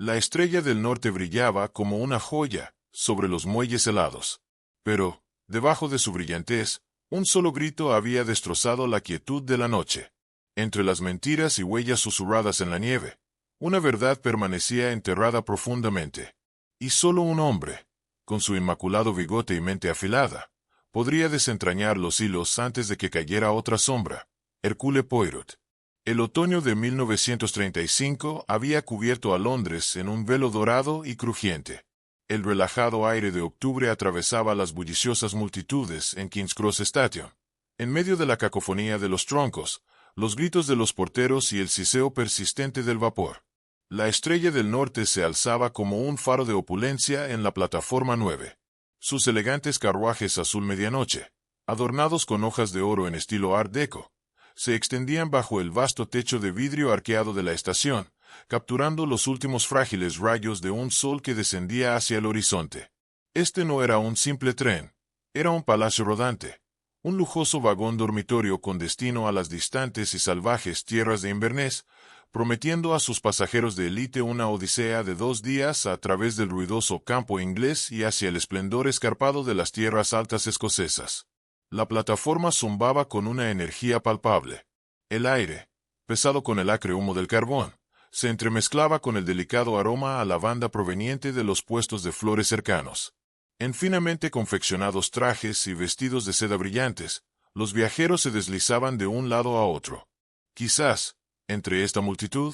La estrella del norte brillaba como una joya sobre los muelles helados. Pero, debajo de su brillantez, un solo grito había destrozado la quietud de la noche. Entre las mentiras y huellas susurradas en la nieve, una verdad permanecía enterrada profundamente. Y solo un hombre, con su inmaculado bigote y mente afilada, podría desentrañar los hilos antes de que cayera otra sombra: Hercule Poirot. El otoño de 1935 había cubierto a Londres en un velo dorado y crujiente. El relajado aire de octubre atravesaba las bulliciosas multitudes en King's Cross Station. En medio de la cacofonía de los troncos, los gritos de los porteros y el siseo persistente del vapor, la estrella del norte se alzaba como un faro de opulencia en la plataforma 9. Sus elegantes carruajes azul medianoche, adornados con hojas de oro en estilo Art Deco, se extendían bajo el vasto techo de vidrio arqueado de la estación, capturando los últimos frágiles rayos de un sol que descendía hacia el horizonte. Este no era un simple tren, era un palacio rodante, un lujoso vagón dormitorio con destino a las distantes y salvajes tierras de Inverness, prometiendo a sus pasajeros de élite una odisea de 2 días a través del ruidoso campo inglés y hacia el esplendor escarpado de las tierras altas escocesas. La plataforma zumbaba con una energía palpable. El aire, pesado con el acre humo del carbón, se entremezclaba con el delicado aroma a lavanda proveniente de los puestos de flores cercanos. En finamente confeccionados trajes y vestidos de seda brillantes, los viajeros se deslizaban de un lado a otro. Quizás, entre esta multitud,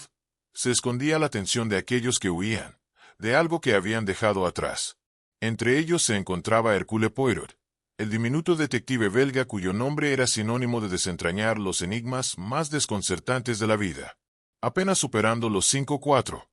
se escondía la tensión de aquellos que huían, de algo que habían dejado atrás. Entre ellos se encontraba Hercule Poirot, el diminuto detective belga cuyo nombre era sinónimo de desentrañar los enigmas más desconcertantes de la vida. Apenas superando los 5'4",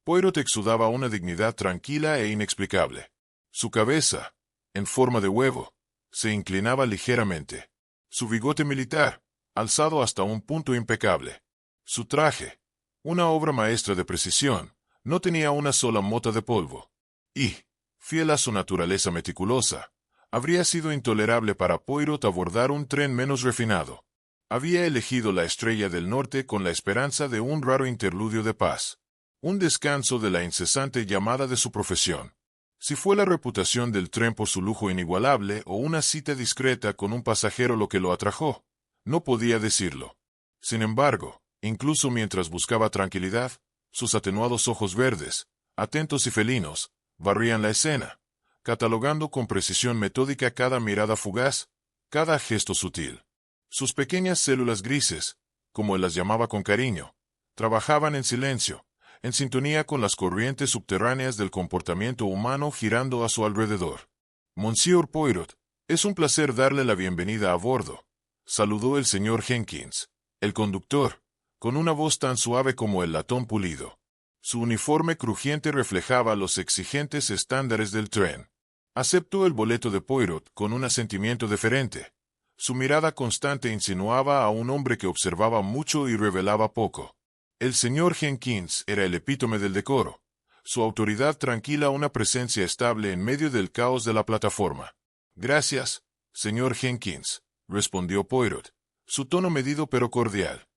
Poirot exudaba una dignidad tranquila e inexplicable. Su cabeza, en forma de huevo, se inclinaba ligeramente. Su bigote militar, alzado hasta un punto impecable. Su traje, una obra maestra de precisión, no tenía una sola mota de polvo. Y, fiel a su naturaleza meticulosa, habría sido intolerable para Poirot abordar un tren menos refinado. Había elegido la estrella del norte con la esperanza de un raro interludio de paz, un descanso de la incesante llamada de su profesión. Si fue la reputación del tren por su lujo inigualable o una cita discreta con un pasajero lo que lo atrajo, no podía decirlo. Sin embargo, incluso mientras buscaba tranquilidad, sus atenuados ojos verdes, atentos y felinos, barrían la escena, catalogando con precisión metódica cada mirada fugaz, cada gesto sutil. Sus pequeñas células grises, como él las llamaba con cariño, trabajaban en silencio, en sintonía con las corrientes subterráneas del comportamiento humano girando a su alrededor. «Monsieur Poirot, es un placer darle la bienvenida a bordo», saludó el señor Jenkins, el conductor, con una voz tan suave como el latón pulido. Su uniforme crujiente reflejaba los exigentes estándares del tren. Aceptó el boleto de Poirot con un asentimiento deferente. Su mirada constante insinuaba a un hombre que observaba mucho y revelaba poco. El señor Jenkins era el epítome del decoro, su autoridad tranquila una presencia estable en medio del caos de la plataforma. «Gracias, señor Jenkins», respondió Poirot, su tono medido pero cordial.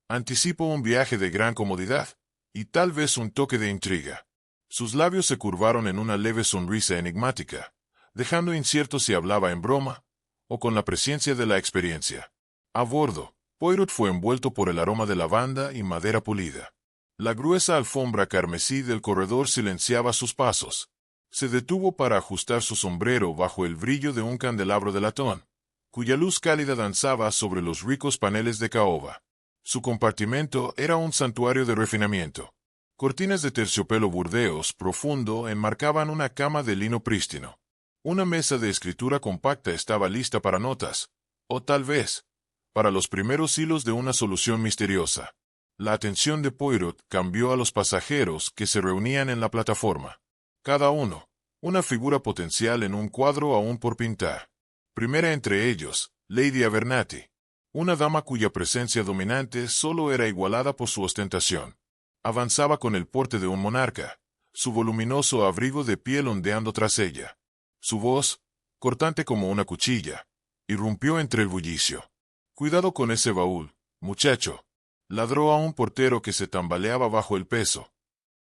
«Anticipo un viaje de gran comodidad, y tal vez un toque de intriga». Sus labios se curvaron en una leve sonrisa enigmática, dejando incierto si hablaba en broma o con la presciencia de la experiencia. A bordo, Poirot fue envuelto por el aroma de lavanda y madera pulida. La gruesa alfombra carmesí del corredor silenciaba sus pasos. Se detuvo para ajustar su sombrero bajo el brillo de un candelabro de latón, cuya luz cálida danzaba sobre los ricos paneles de caoba. Su compartimento era un santuario de refinamiento. Cortinas de terciopelo burdeos profundo enmarcaban una cama de lino prístino. Una mesa de escritura compacta estaba lista para notas, o tal vez, para los primeros hilos de una solución misteriosa. La atención de Poirot cambió a los pasajeros que se reunían en la plataforma. Cada uno, una figura potencial en un cuadro aún por pintar. Primera entre ellos, Lady Abernathy, una dama cuya presencia dominante solo era igualada por su ostentación. Avanzaba con el porte de un monarca, su voluminoso abrigo de piel ondeando tras ella. Su voz, cortante como una cuchilla, irrumpió entre el bullicio. «Cuidado con ese baúl, muchacho», ladró a un portero que se tambaleaba bajo el peso.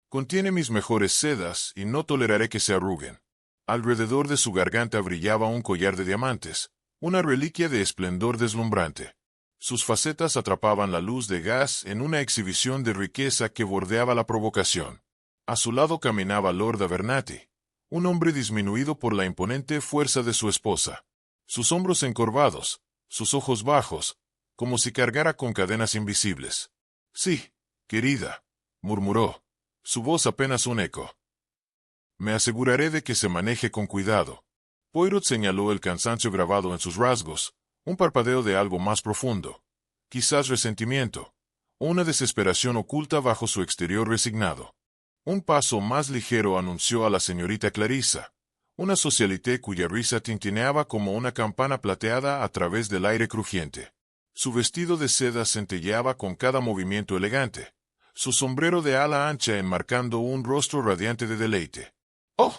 Contiene mis mejores sedas y no toleraré que se arruguen. Alrededor de su garganta brillaba un collar de diamantes, una reliquia de esplendor deslumbrante. Sus facetas atrapaban la luz de gas en una exhibición de riqueza que bordeaba la provocación. A su lado caminaba Lord Abernathy, un hombre disminuido por la imponente fuerza de su esposa. Sus hombros encorvados, sus ojos bajos, como si cargara con cadenas invisibles. «Sí, querida», murmuró, su voz apenas un eco. «Me aseguraré de que se maneje con cuidado». Poirot señaló el cansancio grabado en sus rasgos, un parpadeo de algo más profundo, quizás resentimiento, o una desesperación oculta bajo su exterior resignado. Un paso más ligero anunció a la señorita Clarissa, una socialité cuya risa tintineaba como una campana plateada a través del aire crujiente. Su vestido de seda centelleaba con cada movimiento elegante, su sombrero de ala ancha enmarcando un rostro radiante de deleite. «¡Oh!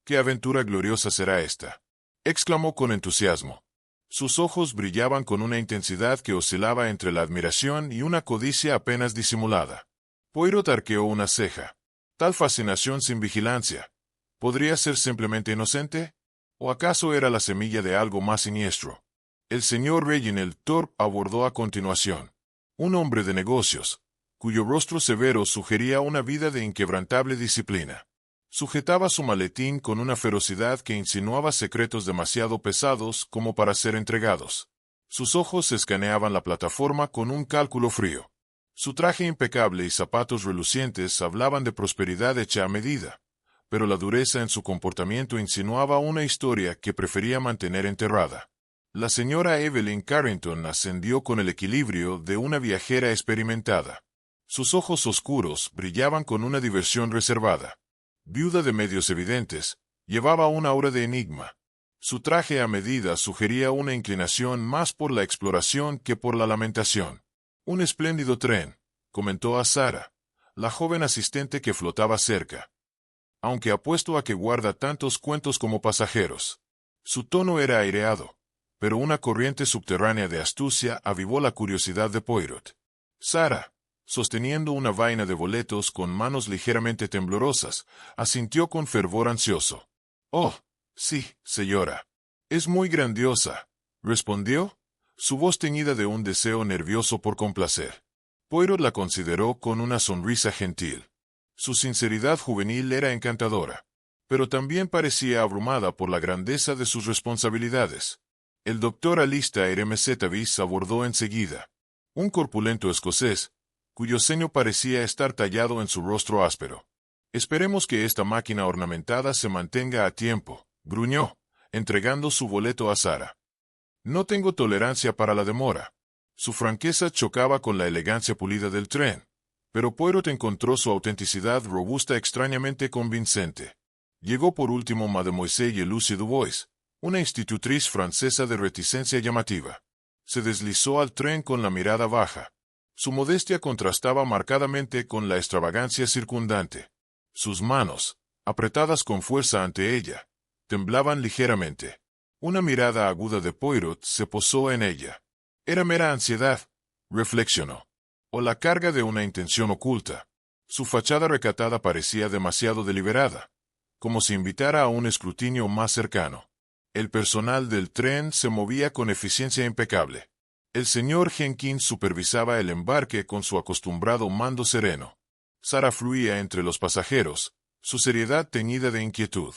¡Qué aventura gloriosa será esta!», exclamó con entusiasmo. Sus ojos brillaban con una intensidad que oscilaba entre la admiración y una codicia apenas disimulada. Poirot arqueó una ceja. Tal fascinación sin vigilancia. ¿Podría ser simplemente inocente? ¿O acaso era la semilla de algo más siniestro? El señor Reginald Thorpe abordó a continuación. Un hombre de negocios, cuyo rostro severo sugería una vida de inquebrantable disciplina. Sujetaba su maletín con una ferocidad que insinuaba secretos demasiado pesados como para ser entregados. Sus ojos escaneaban la plataforma con un cálculo frío. Su traje impecable y zapatos relucientes hablaban de prosperidad hecha a medida, pero la dureza en su comportamiento insinuaba una historia que prefería mantener enterrada. La señora Evelyn Carrington ascendió con el equilibrio de una viajera experimentada. Sus ojos oscuros brillaban con una diversión reservada. Viuda de medios evidentes, llevaba una aura de enigma. Su traje a medida sugería una inclinación más por la exploración que por la lamentación. «Un espléndido tren», comentó a Sarah, la joven asistente que flotaba cerca. «Aunque apuesto a que guarda tantos cuentos como pasajeros». Su tono era aireado, pero una corriente subterránea de astucia avivó la curiosidad de Poirot. Sarah, sosteniendo una vaina de boletos con manos ligeramente temblorosas, asintió con fervor ansioso. «Oh, sí, señora. Es muy grandiosa», respondió, su voz teñida de un deseo nervioso por complacer. Poirot la consideró con una sonrisa gentil. Su sinceridad juvenil era encantadora, pero también parecía abrumada por la grandeza de sus responsabilidades. El doctor Alistair Mctavish abordó enseguida. Un corpulento escocés, cuyo ceño parecía estar tallado en su rostro áspero. «Esperemos que esta máquina ornamentada se mantenga a tiempo», gruñó, entregando su boleto a Sarah. «No tengo tolerancia para la demora». Su franqueza chocaba con la elegancia pulida del tren, pero Poirot encontró su autenticidad robusta extrañamente convincente. Llegó por último Mademoiselle Lucie Dubois, una institutriz francesa de reticencia llamativa. Se deslizó al tren con la mirada baja. Su modestia contrastaba marcadamente con la extravagancia circundante. Sus manos, apretadas con fuerza ante ella, temblaban ligeramente. Una mirada aguda de Poirot se posó en ella. Era mera ansiedad, reflexionó, o la carga de una intención oculta. Su fachada recatada parecía demasiado deliberada, como si invitara a un escrutinio más cercano. El personal del tren se movía con eficiencia impecable. El señor Jenkins supervisaba el embarque con su acostumbrado mando sereno. Sarah fluía entre los pasajeros, su seriedad teñida de inquietud.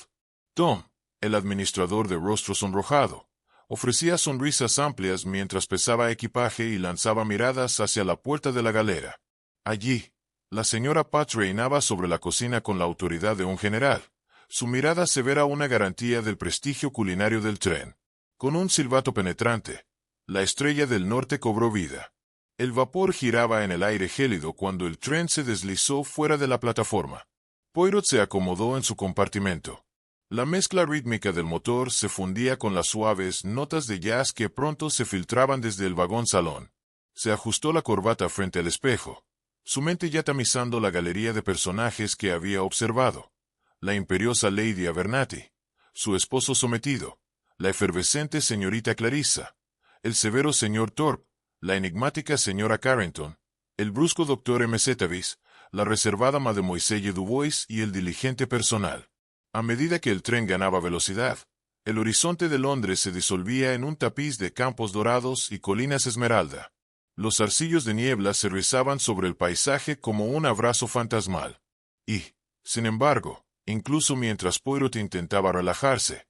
Tom, el administrador de rostro sonrojado, ofrecía sonrisas amplias mientras pesaba equipaje y lanzaba miradas hacia la puerta de la galera. Allí, la señora Patch reinaba sobre la cocina con la autoridad de un general, su mirada severa una garantía del prestigio culinario del tren. Con un silbato penetrante, la estrella del norte cobró vida. El vapor giraba en el aire gélido cuando el tren se deslizó fuera de la plataforma. Poirot se acomodó en su compartimento. La mezcla rítmica del motor se fundía con las suaves notas de jazz que pronto se filtraban desde el vagón salón. Se ajustó la corbata frente al espejo, su mente ya tamizando la galería de personajes que había observado. La imperiosa Lady Abernathy, su esposo sometido, la efervescente señorita Clarissa, el severo señor Thorpe, la enigmática señora Carrington, el brusco doctor Mctavish, la reservada Mademoiselle Dubois y el diligente personal. A medida que el tren ganaba velocidad, el horizonte de Londres se disolvía en un tapiz de campos dorados y colinas esmeralda. Los zarcillos de niebla se rizaban sobre el paisaje como un abrazo fantasmal. Y, sin embargo, incluso mientras Poirot intentaba relajarse,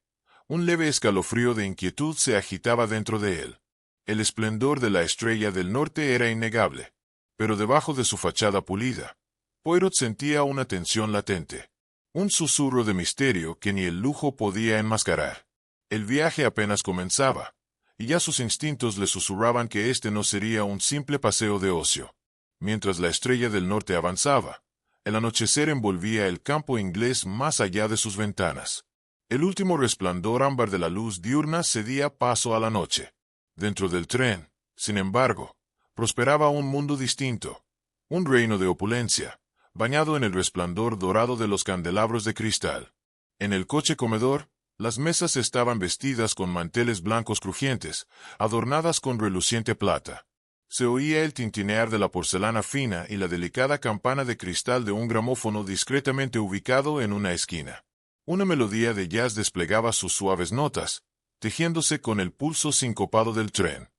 un leve escalofrío de inquietud se agitaba dentro de él. El esplendor de la Estrella del Norte era innegable, pero debajo de su fachada pulida, Poirot sentía una tensión latente, un susurro de misterio que ni el lujo podía enmascarar. El viaje apenas comenzaba, y ya sus instintos le susurraban que este no sería un simple paseo de ocio. Mientras la Estrella del Norte avanzaba, el anochecer envolvía el campo inglés más allá de sus ventanas. El último resplandor ámbar de la luz diurna cedía paso a la noche. Dentro del tren, sin embargo, prosperaba un mundo distinto, un reino de opulencia, bañado en el resplandor dorado de los candelabros de cristal. En el coche comedor, las mesas estaban vestidas con manteles blancos crujientes, adornadas con reluciente plata. Se oía el tintinear de la porcelana fina y la delicada campana de cristal de un gramófono discretamente ubicado en una esquina. Una melodía de jazz desplegaba sus suaves notas, tejiéndose con el pulso sincopado del tren.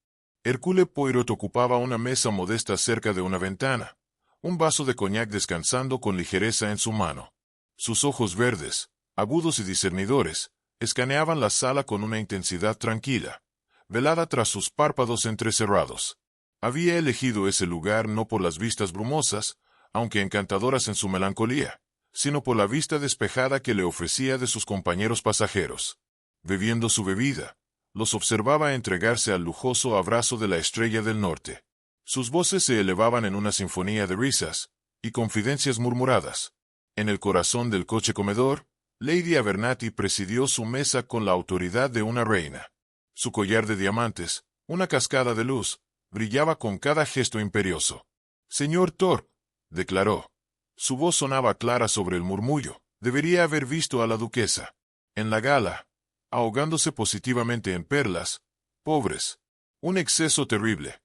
Hercule Poirot ocupaba una mesa modesta cerca de una ventana, un vaso de coñac descansando con ligereza en su mano. Sus ojos verdes, agudos y discernidores, escaneaban la sala con una intensidad tranquila, velada tras sus párpados entrecerrados. Había elegido ese lugar no por las vistas brumosas, aunque encantadoras en su melancolía, sino por la vista despejada que le ofrecía de sus compañeros pasajeros. Bebiendo su bebida, los observaba entregarse al lujoso abrazo de la Estrella del Norte. Sus voces se elevaban en una sinfonía de risas y confidencias murmuradas. En el corazón del coche comedor, Lady Abernathy presidió su mesa con la autoridad de una reina. Su collar de diamantes, una cascada de luz, brillaba con cada gesto imperioso. «Señor Thorpe», declaró. Su voz sonaba clara sobre el murmullo. Debería haber visto a la duquesa en la gala, ahogándose positivamente en perlas. Pobres. Un exceso terrible.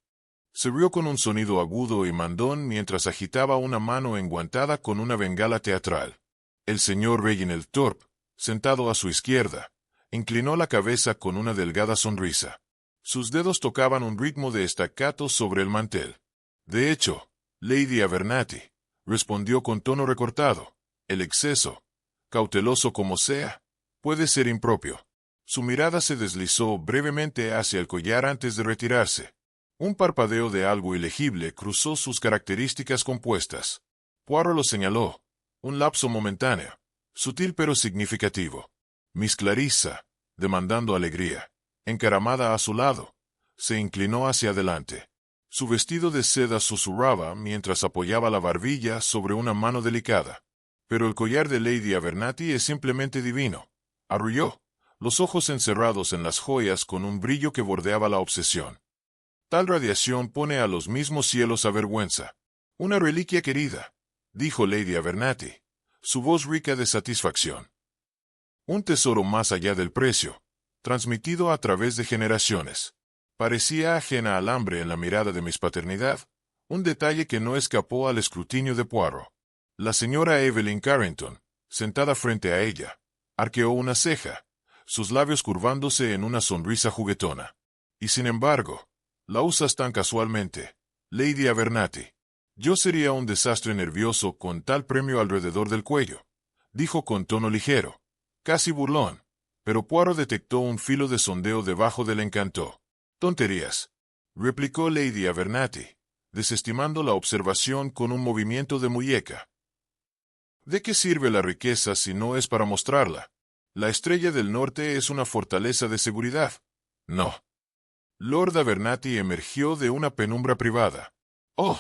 Se rió con un sonido agudo y mandón mientras agitaba una mano enguantada con una bengala teatral. El señor Reginald Thorpe, sentado a su izquierda, inclinó la cabeza con una delgada sonrisa. Sus dedos tocaban un ritmo de staccato sobre el mantel. «De hecho, Lady Abernathy», respondió con tono recortado, «el exceso, cauteloso como sea, puede ser impropio». Su mirada se deslizó brevemente hacia el collar antes de retirarse. Un parpadeo de algo ilegible cruzó sus características compuestas. Poirot lo señaló. Un lapso momentáneo, sutil pero significativo. Miss Clarissa, demandando alegría, encaramada a su lado, se inclinó hacia adelante. Su vestido de seda susurraba mientras apoyaba la barbilla sobre una mano delicada. «Pero el collar de Lady Abernathy es simplemente divino», arrulló, los ojos encerrados en las joyas con un brillo que bordeaba la obsesión. «Tal radiación pone a los mismos cielos a vergüenza. Una reliquia querida», dijo Lady Abernathy, su voz rica de satisfacción. «Un tesoro más allá del precio, transmitido a través de generaciones». Parecía ajena al hambre en la mirada de Miss Paternidad, un detalle que no escapó al escrutinio de Poirot. La señora Evelyn Carrington, sentada frente a ella, arqueó una ceja, sus labios curvándose en una sonrisa juguetona. «Y sin embargo, la usas tan casualmente, Lady Abernathy». «Yo sería un desastre nervioso con tal premio alrededor del cuello», dijo con tono ligero, casi burlón, pero Poirot detectó un filo de sondeo debajo del encanto. «Tonterías», replicó Lady Abernathy, desestimando la observación con un movimiento de muñeca. «¿De qué sirve la riqueza si no es para mostrarla? La Estrella del Norte es una fortaleza de seguridad». «No». Lord Abernathy emergió de una penumbra privada. «Oh,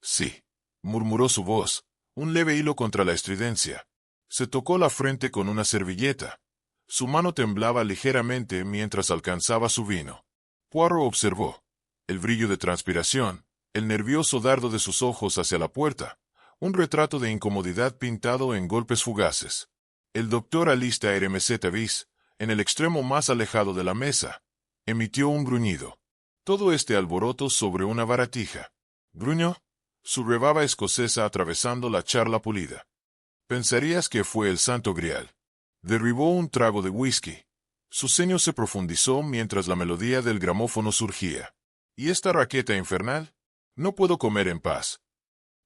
sí», murmuró su voz, un leve hilo contra la estridencia. Se tocó la frente con una servilleta. Su mano temblaba ligeramente mientras alcanzaba su vino. Poirot observó el brillo de transpiración, el nervioso dardo de sus ojos hacia la puerta, un retrato de incomodidad pintado en golpes fugaces. El doctor Alistair M.C. Tavis, en el extremo más alejado de la mesa, emitió un gruñido. Todo este alboroto sobre una baratija. «¿Gruñó?», su rebaba escocesa atravesando la charla pulida. Pensarías que fue el santo grial. Derribó un trago de whisky. Su ceño se profundizó mientras la melodía del gramófono surgía. ¿Y esta raqueta infernal? No puedo comer en paz.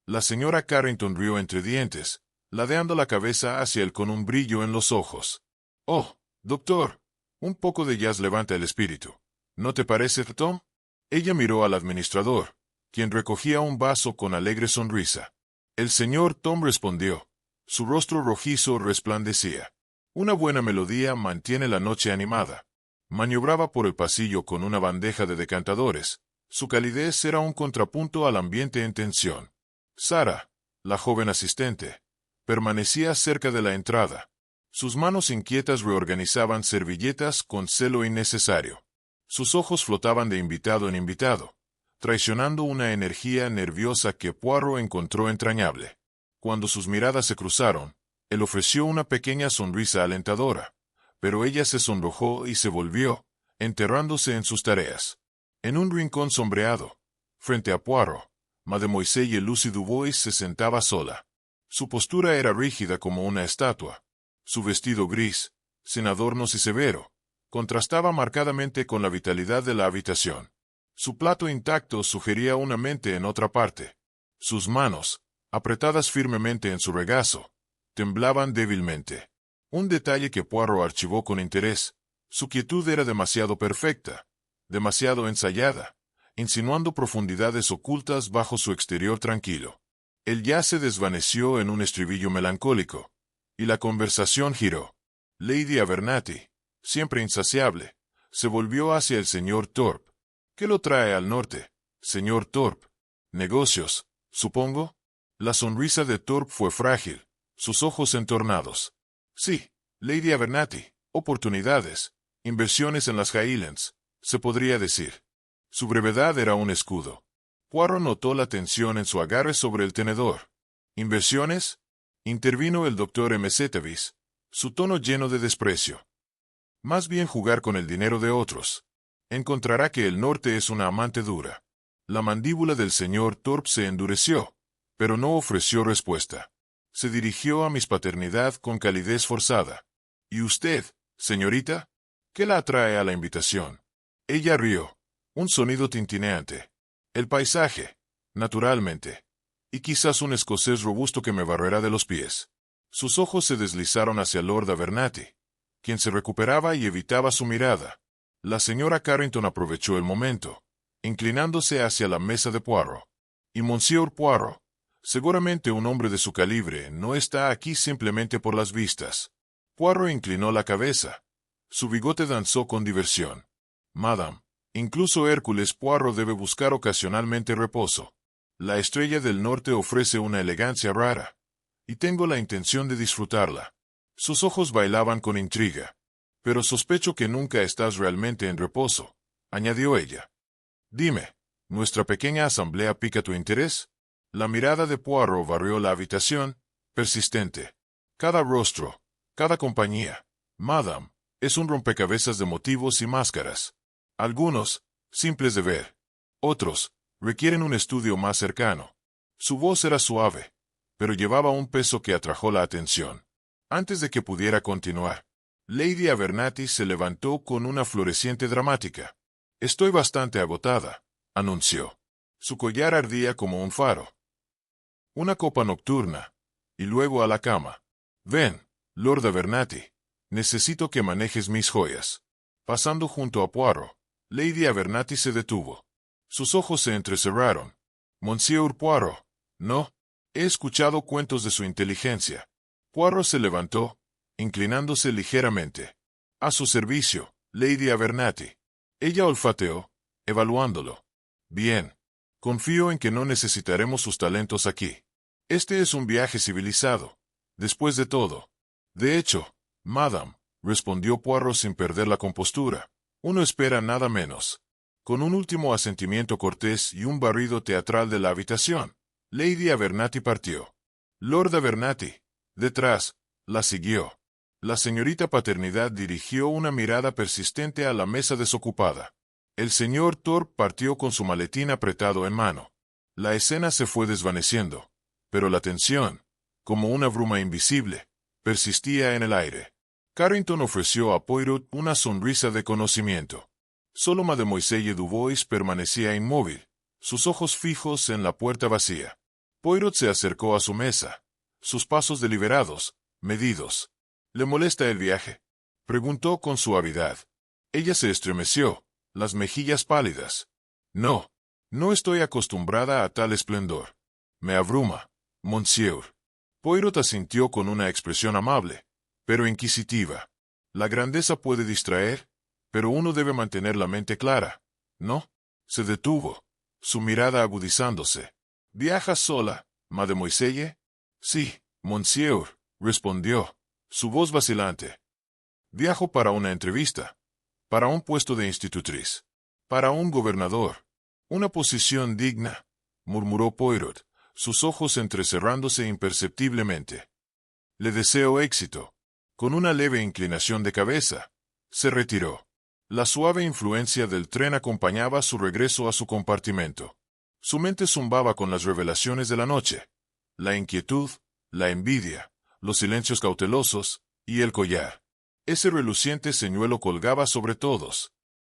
La señora Carrington rió entre dientes, ladeando la cabeza hacia él con un brillo en los ojos. Oh, doctor, un poco de jazz levanta el espíritu. ¿No te parece, Tom? Ella miró al administrador, quien recogía un vaso con alegre sonrisa. El señor Tom respondió. Su rostro rojizo resplandecía. Una buena melodía mantiene la noche animada. Maniobraba por el pasillo con una bandeja de decantadores. Su calidez era un contrapunto al ambiente en tensión. Sara, la joven asistente, permanecía cerca de la entrada. Sus manos inquietas reorganizaban servilletas con celo innecesario. Sus ojos flotaban de invitado en invitado, traicionando una energía nerviosa que Poirot encontró entrañable. Cuando sus miradas se cruzaron, él ofreció una pequeña sonrisa alentadora, pero ella se sonrojó y se volvió, enterrándose en sus tareas. En un rincón sombreado, frente a Poirot, Mademoiselle Lucy Dubois se sentaba sola. Su postura era rígida como una estatua. Su vestido gris, sin adornos y severo, contrastaba marcadamente con la vitalidad de la habitación. Su plato intacto sugería una mente en otra parte. Sus manos, apretadas firmemente en su regazo, temblaban débilmente. Un detalle que Poirot archivó con interés. Su quietud era demasiado perfecta, demasiado ensayada, insinuando profundidades ocultas bajo su exterior tranquilo. El jazz se desvaneció en un estribillo melancólico, y la conversación giró. Lady Abernathy, siempre insaciable, se volvió hacia el señor Thorpe. ¿Qué lo trae al norte, señor Thorpe? ¿Negocios, supongo? La sonrisa de Thorpe fue frágil, sus ojos entornados. Sí, Lady Abernathy, oportunidades, inversiones en las Highlands, se podría decir. Su brevedad era un escudo. Poirot notó la tensión en su agarre sobre el tenedor. ¿Inversiones? Intervino el doctor M. Zetevis, su tono lleno de desprecio. Más bien jugar con el dinero de otros. Encontrará que el norte es una amante dura. La mandíbula del señor Thorpe se endureció, pero no ofreció respuesta. Se dirigió a Miss Paternidad con calidez forzada. ¿Y usted, señorita? ¿Qué la atrae a la invitación? Ella rió. Un sonido tintineante. El paisaje, naturalmente. Y quizás un escocés robusto que me barrerá de los pies. Sus ojos se deslizaron hacia Lord Abernathy, quien se recuperaba y evitaba su mirada. La señora Carrington aprovechó el momento, inclinándose hacia la mesa de Poirot. Y Monsieur Poirot, seguramente un hombre de su calibre, no está aquí simplemente por las vistas. Poirot inclinó la cabeza. Su bigote danzó con diversión. Madame, incluso Hércules Poirot debe buscar ocasionalmente reposo. La estrella del norte ofrece una elegancia rara, y tengo la intención de disfrutarla. Sus ojos bailaban con intriga. Pero sospecho que nunca estás realmente en reposo, añadió ella. Dime, ¿nuestra pequeña asamblea pica tu interés? La mirada de Poirot barrió la habitación, persistente. Cada rostro, cada compañía, Madame, es un rompecabezas de motivos y máscaras. Algunos, simples de ver. Otros, requieren un estudio más cercano. Su voz era suave, pero llevaba un peso que atrajo la atención. Antes de que pudiera continuar, Lady Abernathy se levantó con una floreciente dramática. Estoy bastante agotada, anunció. Su collar ardía como un faro. Una copa nocturna, y luego a la cama. Ven, Lord Abernathy, necesito que manejes mis joyas. Pasando junto a Poirot, Lady Abernathy se detuvo. Sus ojos se entrecerraron. Monsieur Poirot, no, he escuchado cuentos de su inteligencia. Poirot se levantó, inclinándose ligeramente. A su servicio, Lady Abernathy. Ella olfateó, evaluándolo. Bien. Confío en que no necesitaremos sus talentos aquí. Este es un viaje civilizado. Después de todo. De hecho, Madame, respondió Poirot sin perder la compostura, uno espera nada menos. Con un último asentimiento cortés y un barrido teatral de la habitación, Lady Abernathy partió. Lord Abernathy, detrás, la siguió. La señorita Paternidad dirigió una mirada persistente a la mesa desocupada. El señor Thorpe partió con su maletín apretado en mano. La escena se fue desvaneciendo, pero la tensión, como una bruma invisible, persistía en el aire. Carrington ofreció a Poirot una sonrisa de conocimiento. Solo Mademoiselle Dubois permanecía inmóvil, sus ojos fijos en la puerta vacía. Poirot se acercó a su mesa, sus pasos deliberados, medidos. ¿Le molesta el viaje?, preguntó con suavidad. Ella se estremeció, las mejillas pálidas. No, no estoy acostumbrada a tal esplendor. Me abruma, monsieur. Poirot asintió con una expresión amable, pero inquisitiva. La grandeza puede distraer, pero uno debe mantener la mente clara, ¿no? Se detuvo, su mirada agudizándose. ¿Viajas sola, mademoiselle? Sí, monsieur, respondió, su voz vacilante. Viajo para una entrevista, para un puesto de institutriz, para un gobernador. Una posición digna, murmuró Poirot, sus ojos entrecerrándose imperceptiblemente. Le deseo éxito. Con una leve inclinación de cabeza, se retiró. La suave influencia del tren acompañaba su regreso a su compartimento. Su mente zumbaba con las revelaciones de la noche, la inquietud, la envidia, los silencios cautelosos, y el collar. Ese reluciente señuelo colgaba sobre todos.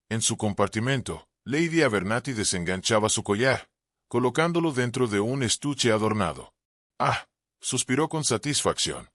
En su compartimento, Lady Abernathy desenganchaba su collar, colocándolo dentro de un estuche adornado. ¡Ah!, suspiró con satisfacción.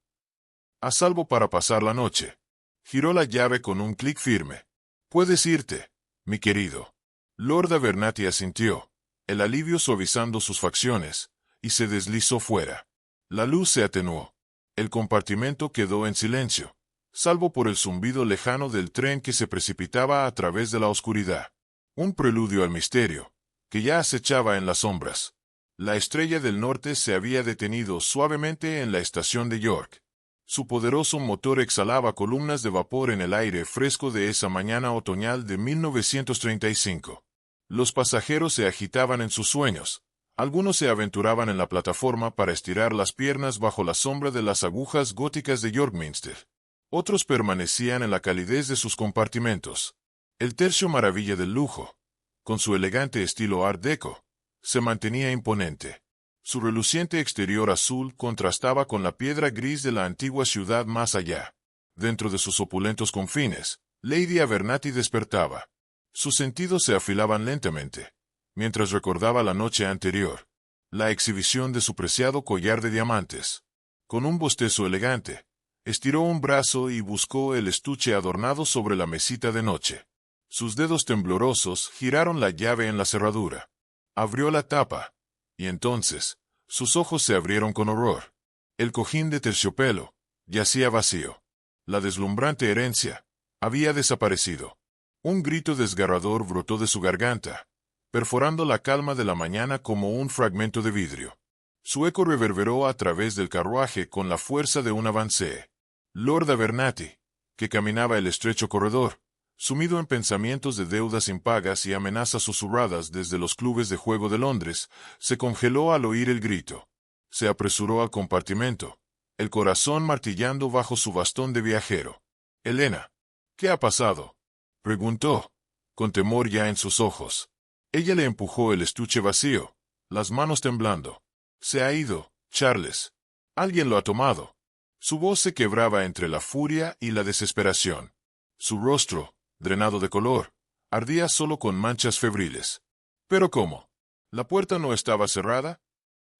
A salvo para pasar la noche. Giró la llave con un clic firme. Puedes irte, mi querido. Lord Abernathy asintió, el alivio suavizando sus facciones, y se deslizó fuera. La luz se atenuó. El compartimento quedó en silencio, salvo por el zumbido lejano del tren que se precipitaba a través de la oscuridad. Un preludio al misterio, que ya acechaba en las sombras. La estrella del norte se había detenido suavemente en la estación de York. Su poderoso motor exhalaba columnas de vapor en el aire fresco de esa mañana otoñal de 1935. Los pasajeros se agitaban en sus sueños. Algunos se aventuraban en la plataforma para estirar las piernas bajo la sombra de las agujas góticas de Yorkminster. Otros permanecían en la calidez de sus compartimentos. El tercio maravilla del lujo, con su elegante estilo Art Deco, se mantenía imponente. Su reluciente exterior azul contrastaba con la piedra gris de la antigua ciudad más allá. Dentro de sus opulentos confines, Lady Abernathy despertaba. Sus sentidos se afilaban lentamente, mientras recordaba la noche anterior, la exhibición de su preciado collar de diamantes. Con un bostezo elegante, estiró un brazo y buscó el estuche adornado sobre la mesita de noche. Sus dedos temblorosos giraron la llave en la cerradura. Abrió la tapa, y entonces, sus ojos se abrieron con horror. El cojín de terciopelo yacía vacío. La deslumbrante herencia había desaparecido. Un grito desgarrador brotó de su garganta, perforando la calma de la mañana como un fragmento de vidrio. Su eco reverberó a través del carruaje con la fuerza de un avancée. Lord Abernathy, que caminaba el estrecho corredor, sumido en pensamientos de deudas impagas y amenazas susurradas desde los clubes de juego de Londres, se congeló al oír el grito. Se apresuró al compartimento, el corazón martillando bajo su bastón de viajero. «Helena, ¿qué ha pasado?», preguntó, con temor ya en sus ojos. Ella le empujó el estuche vacío, las manos temblando. «Se ha ido, Charles. Alguien lo ha tomado». Su voz se quebraba entre la furia y la desesperación. Su rostro, drenado de color, ardía solo con manchas febriles. «¿Pero cómo? ¿La puerta no estaba cerrada?»,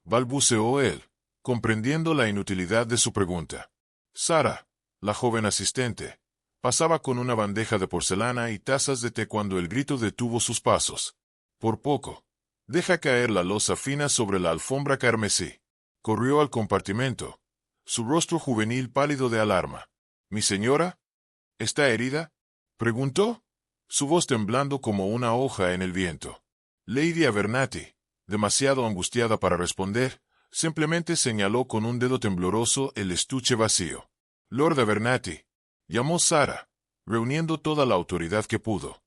balbuceó él, comprendiendo la inutilidad de su pregunta. Sara, la joven asistente, pasaba con una bandeja de porcelana y tazas de té cuando el grito detuvo sus pasos. Por poco, deja caer la loza fina sobre la alfombra carmesí. Corrió al compartimento, su rostro juvenil pálido de alarma. «¿Mi señora? ¿Está herida?», preguntó, su voz temblando como una hoja en el viento. Lady Abernathy, demasiado angustiada para responder, simplemente señaló con un dedo tembloroso el estuche vacío. «Lord Abernathy», llamó Sara, reuniendo toda la autoridad que pudo.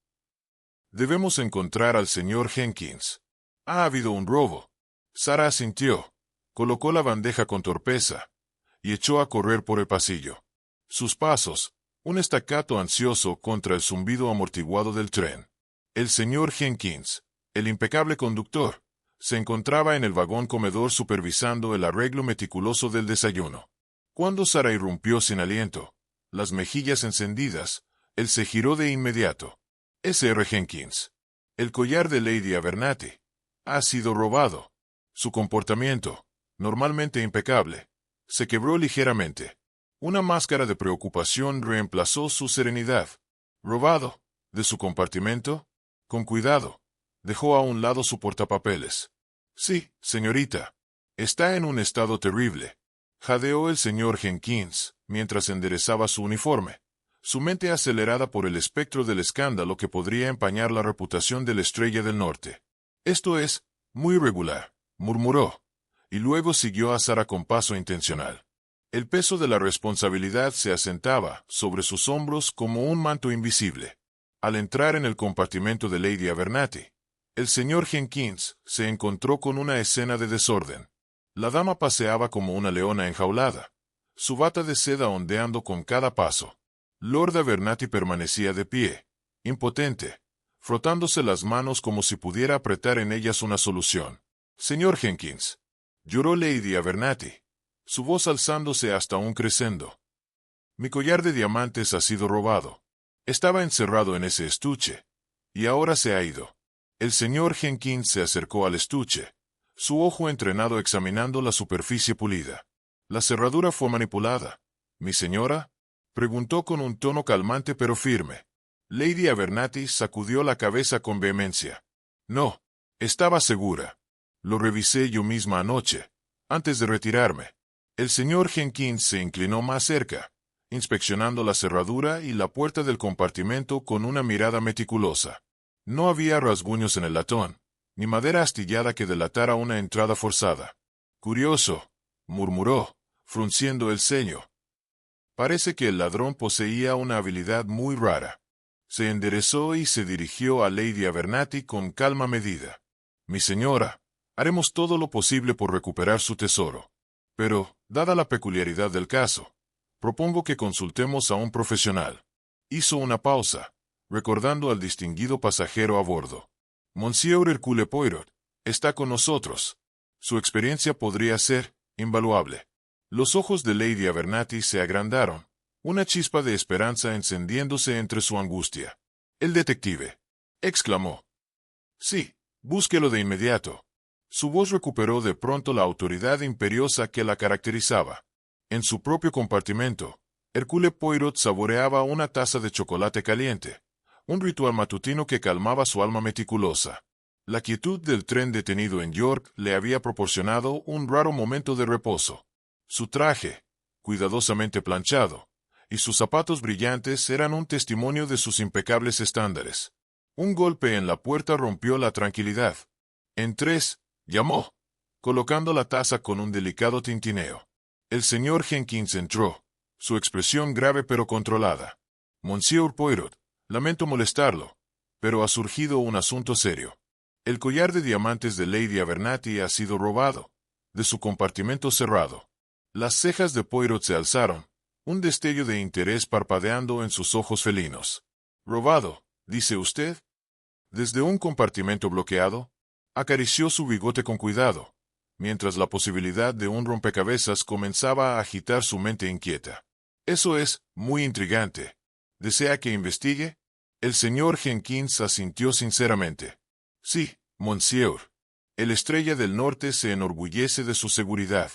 «Debemos encontrar al señor Jenkins. Ha habido un robo». Sara asintió, colocó la bandeja con torpeza, y echó a correr por el pasillo. Sus pasos, un estacato ansioso contra el zumbido amortiguado del tren. El señor Jenkins, el impecable conductor, Se encontraba en el vagón comedor supervisando el arreglo meticuloso del desayuno. Cuando Sara irrumpió sin aliento, las mejillas encendidas, él se giró de inmediato. Sr. Jenkins. El collar de Lady Abernathy. Ha sido robado. Su comportamiento, normalmente impecable, se quebró ligeramente. Una máscara de preocupación reemplazó su serenidad. ¿Robado? ¿De su compartimento? Con cuidado. Dejó a un lado su portapapeles. Sí, señorita. Está en un estado terrible. Jadeó el señor Jenkins, mientras enderezaba su uniforme, su mente acelerada por el espectro del escándalo que podría empañar la reputación de la Estrella del Norte. Esto es muy irregular, murmuró, y luego siguió a Sara con paso intencional. El peso de la responsabilidad se asentaba sobre sus hombros como un manto invisible. Al entrar en el compartimento de Lady Abernathy, el señor Jenkins se encontró con una escena de desorden. La dama paseaba como una leona enjaulada, su bata de seda ondeando con cada paso. Lord Abernathy permanecía de pie, impotente, frotándose las manos como si pudiera apretar en ellas una solución. Señor Jenkins, lloró Lady Abernathy, su voz alzándose hasta un crescendo. Mi collar de diamantes ha sido robado. Estaba encerrado en ese estuche, y ahora se ha ido. El señor Jenkins se acercó al estuche, su ojo entrenado examinando la superficie pulida. La cerradura fue manipulada. ¿Mi señora? Preguntó con un tono calmante pero firme. Lady Abernathy sacudió la cabeza con vehemencia. No, estaba segura. Lo revisé yo misma anoche, antes de retirarme. El señor Jenkins se inclinó más cerca, inspeccionando la cerradura y la puerta del compartimento con una mirada meticulosa. No había rasguños en el latón, ni madera astillada que delatara una entrada forzada. Curioso, murmuró, frunciendo el ceño. Parece que el ladrón poseía una habilidad muy rara. Se enderezó y se dirigió a Lady Abernathy con calma medida. Mi señora, haremos todo lo posible por recuperar su tesoro. Pero, dada la peculiaridad del caso, propongo que consultemos a un profesional. Hizo una pausa, recordando al distinguido pasajero a bordo. Monsieur Hercule Poirot está con nosotros. Su experiencia podría ser invaluable. Los ojos de Lady Abernathy se agrandaron, una chispa de esperanza encendiéndose entre su angustia. «El detective», exclamó. «Sí, búsquelo de inmediato». Su voz recuperó de pronto la autoridad imperiosa que la caracterizaba. En su propio compartimento, Hercule Poirot saboreaba una taza de chocolate caliente, un ritual matutino que calmaba su alma meticulosa. La quietud del tren detenido en York le había proporcionado un raro momento de reposo. Su traje, cuidadosamente planchado, y sus zapatos brillantes eran un testimonio de sus impecables estándares. Un golpe en la puerta rompió la tranquilidad. «En tres», llamó, colocando la taza con un delicado tintineo. El señor Jenkins entró, su expresión grave pero controlada. «Monsieur Poirot, lamento molestarlo, pero ha surgido un asunto serio. El collar de diamantes de Lady Abernathy ha sido robado, de su compartimento cerrado». Las cejas de Poirot se alzaron, un destello de interés parpadeando en sus ojos felinos. «¿Robado, dice usted? ¿Desde un compartimento bloqueado?» Acarició su bigote con cuidado, mientras la posibilidad de un rompecabezas comenzaba a agitar su mente inquieta. «Eso es muy intrigante. ¿Desea que investigue?» El señor Jenkins asintió sinceramente. «Sí, monsieur. El Estrella del Norte se enorgullece de su seguridad.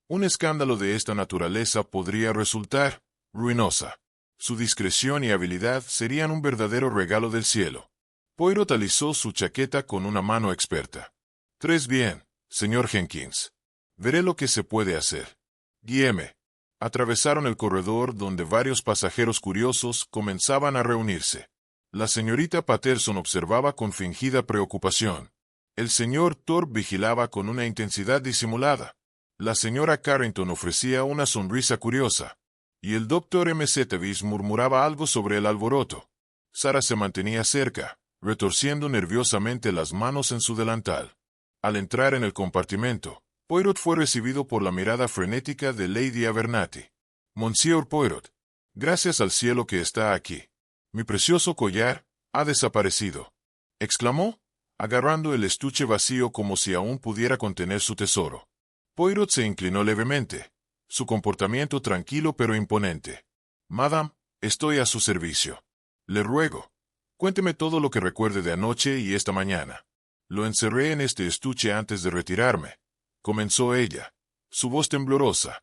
Un escándalo de esta naturaleza podría resultar ruinosa. Su discreción y habilidad serían un verdadero regalo del cielo». Poirot alisó su chaqueta con una mano experta. «Tres bien, señor Jenkins. Veré lo que se puede hacer. Guíeme». Atravesaron el corredor donde varios pasajeros curiosos comenzaban a reunirse. La señorita Patterson observaba con fingida preocupación. El señor Thorpe vigilaba con una intensidad disimulada. La señora Carrington ofrecía una sonrisa curiosa, y el doctor M. Zetevis murmuraba algo sobre el alboroto. Sara se mantenía cerca, retorciendo nerviosamente las manos en su delantal. Al entrar en el compartimento, Poirot fue recibido por la mirada frenética de Lady Abernathy. «Monsieur Poirot, gracias al cielo que está aquí. Mi precioso collar ha desaparecido», exclamó, agarrando el estuche vacío como si aún pudiera contener su tesoro. Poirot se inclinó levemente, su comportamiento tranquilo pero imponente. «Madame, estoy a su servicio. Le ruego, cuénteme todo lo que recuerde de anoche y esta mañana». «Lo encerré en este estuche antes de retirarme», comenzó ella, su voz temblorosa.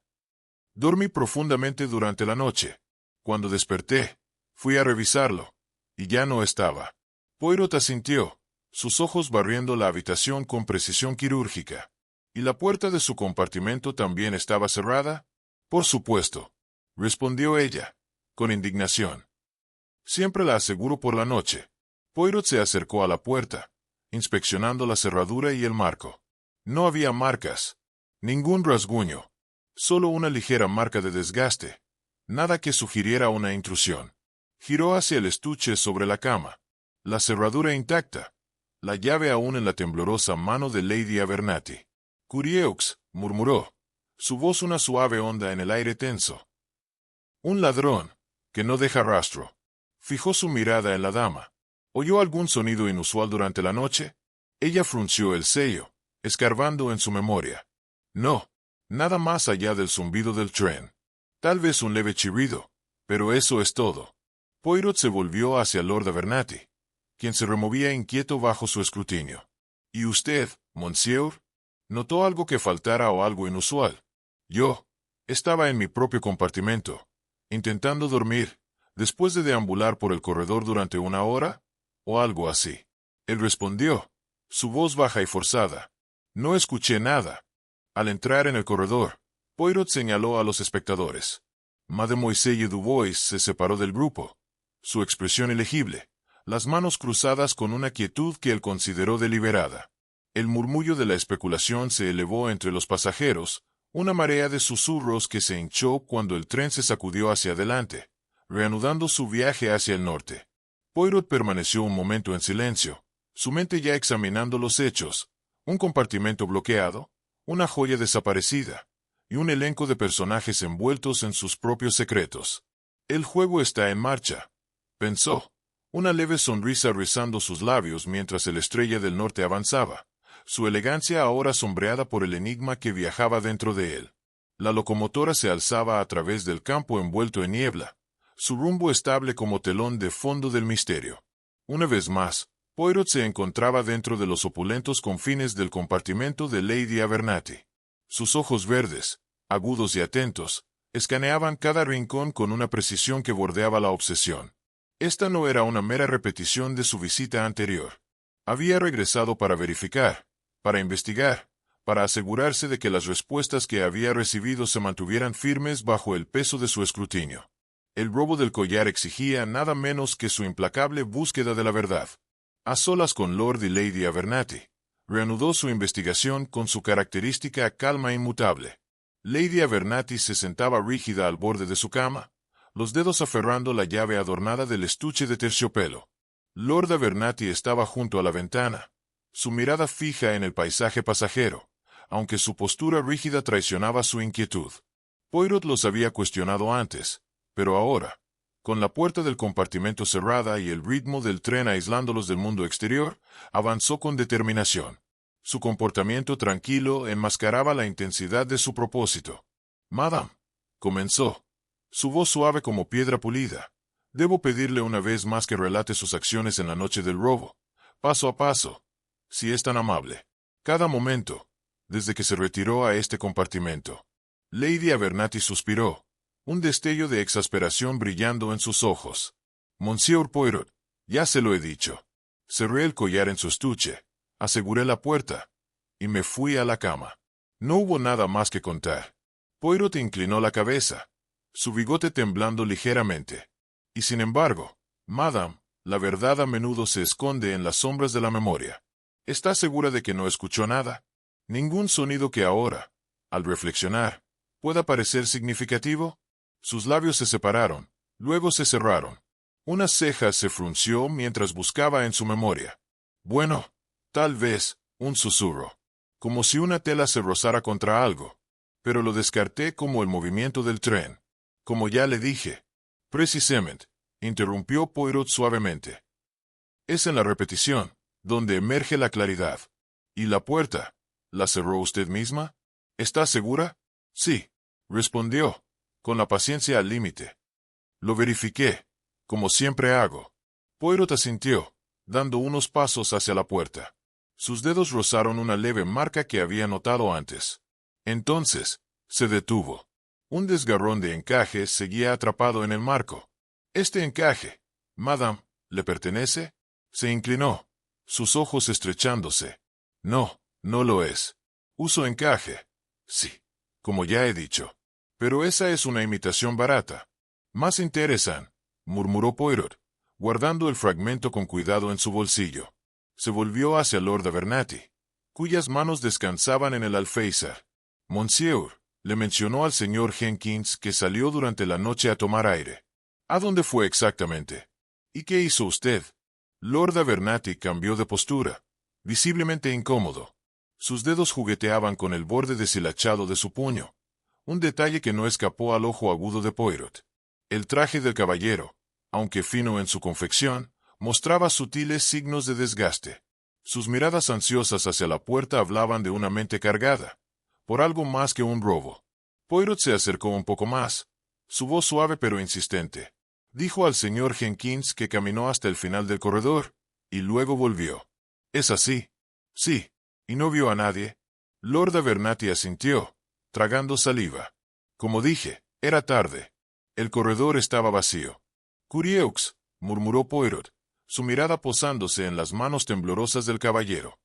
«Dormí profundamente durante la noche. Cuando desperté, fui a revisarlo, y ya no estaba». Poirot asintió, sus ojos barriendo la habitación con precisión quirúrgica. «¿Y la puerta de su compartimento también estaba cerrada?» «Por supuesto», respondió ella, con indignación. «Siempre la aseguro por la noche». Poirot se acercó a la puerta, inspeccionando la cerradura y el marco. No había marcas, ningún rasguño, solo una ligera marca de desgaste, nada que sugiriera una intrusión. Giró hacia el estuche sobre la cama, la cerradura intacta, la llave aún en la temblorosa mano de Lady Abernathy. «Curieux», murmuró, su voz una suave onda en el aire tenso. «Un ladrón, que no deja rastro». Fijó su mirada en la dama. ¿Oyó algún sonido inusual durante la noche? Ella frunció el ceño, escarbando en su memoria. No, nada más allá del zumbido del tren. Tal vez un leve chirrido, pero eso es todo. Poirot se volvió hacia Lord Abernathy, quien se removía inquieto bajo su escrutinio. «¿Y usted, monsieur? ¿Notó algo que faltara o algo inusual?» «Yo estaba en mi propio compartimento, intentando dormir, después de deambular por el corredor durante una hora, o algo así». Él respondió, su voz baja y forzada. «No escuché nada». Al entrar en el corredor, Poirot señaló a los espectadores. Mademoiselle Dubois se separó del grupo, su expresión ilegible, las manos cruzadas con una quietud que él consideró deliberada. El murmullo de la especulación se elevó entre los pasajeros, una marea de susurros que se hinchó cuando el tren se sacudió hacia adelante, reanudando su viaje hacia el norte. Poirot permaneció un momento en silencio, su mente ya examinando los hechos, un compartimento bloqueado, una joya desaparecida, y un elenco de personajes envueltos en sus propios secretos. «El juego está en marcha», pensó, una leve sonrisa rizando sus labios mientras el Estrella del Norte avanzaba, su elegancia ahora sombreada por el enigma que viajaba dentro de él. La locomotora se alzaba a través del campo envuelto en niebla, su rumbo estable como telón de fondo del misterio. Una vez más, Poirot se encontraba dentro de los opulentos confines del compartimento de Lady Abernathy. Sus ojos verdes, agudos y atentos, escaneaban cada rincón con una precisión que bordeaba la obsesión. Esta no era una mera repetición de su visita anterior. Había regresado para verificar, para investigar, para asegurarse de que las respuestas que había recibido se mantuvieran firmes bajo el peso de su escrutinio. El robo del collar exigía nada menos que su implacable búsqueda de la verdad. A solas con Lord y Lady Abernathy, reanudó su investigación con su característica calma inmutable. Lady Abernathy se sentaba rígida al borde de su cama, los dedos aferrando la llave adornada del estuche de terciopelo. Lord Abernathy estaba junto a la ventana, su mirada fija en el paisaje pasajero, aunque su postura rígida traicionaba su inquietud. Poirot los había cuestionado antes, pero ahora, con la puerta del compartimento cerrada y el ritmo del tren aislándolos del mundo exterior, avanzó con determinación. Su comportamiento tranquilo enmascaraba la intensidad de su propósito. «Madame», comenzó, su voz suave como piedra pulida, «debo pedirle una vez más que relate sus acciones en la noche del robo, paso a paso, si es tan amable. Cada momento, desde que se retiró a este compartimento». Lady Abernathy suspiró, un destello de exasperación brillando en sus ojos. «Monsieur Poirot, ya se lo he dicho». Cerré el collar en su estuche, aseguré la puerta, y me fui a la cama. No hubo nada más que contar. Poirot inclinó la cabeza, su bigote temblando ligeramente. «Y sin embargo, madame, la verdad a menudo se esconde en las sombras de la memoria. ¿Está segura de que no escuchó nada? Ningún sonido que ahora, al reflexionar, pueda parecer significativo». Sus labios se separaron, luego se cerraron. Una ceja se frunció mientras buscaba en su memoria. «Bueno, tal vez, un susurro. Como si una tela se rozara contra algo. Pero lo descarté como el movimiento del tren. Como ya le dije». «Precisamente», interrumpió Poirot suavemente. «Es en la repetición, donde emerge la claridad. ¿Y la puerta? ¿La cerró usted misma? ¿Está segura? Sí, respondió, con la paciencia al límite. Lo verifiqué, como siempre hago. Poirot asintió, dando unos pasos hacia la puerta. Sus dedos rozaron una leve marca que había notado antes. Entonces, se detuvo. Un desgarrón de encaje seguía atrapado en el marco. Este encaje, Madame, ¿le pertenece? Se inclinó, sus ojos estrechándose. No, no lo es. Uso encaje. Sí, como ya he dicho. Pero esa es una imitación barata. Más interesante, murmuró Poirot, guardando el fragmento con cuidado en su bolsillo. Se volvió hacia Lord Abernathy, cuyas manos descansaban en el alféizar. Monsieur, le mencionó al señor Jenkins que salió durante la noche a tomar aire. ¿A dónde fue exactamente? ¿Y qué hizo usted? Lord Abernathy cambió de postura, visiblemente incómodo. Sus dedos jugueteaban con el borde deshilachado de su puño, un detalle que no escapó al ojo agudo de Poirot. El traje del caballero, aunque fino en su confección, mostraba sutiles signos de desgaste. Sus miradas ansiosas hacia la puerta hablaban de una mente cargada, por algo más que un robo. Poirot se acercó un poco más. Su voz suave pero insistente. Dijo al señor Jenkins que caminó hasta el final del corredor, y luego volvió. ¿Es así? Sí. ¿Y no vio a nadie? Lord Abernathy asintió, tragando saliva. Como dije, era tarde. El corredor estaba vacío. Curieux, murmuró Poirot, su mirada posándose en las manos temblorosas del caballero.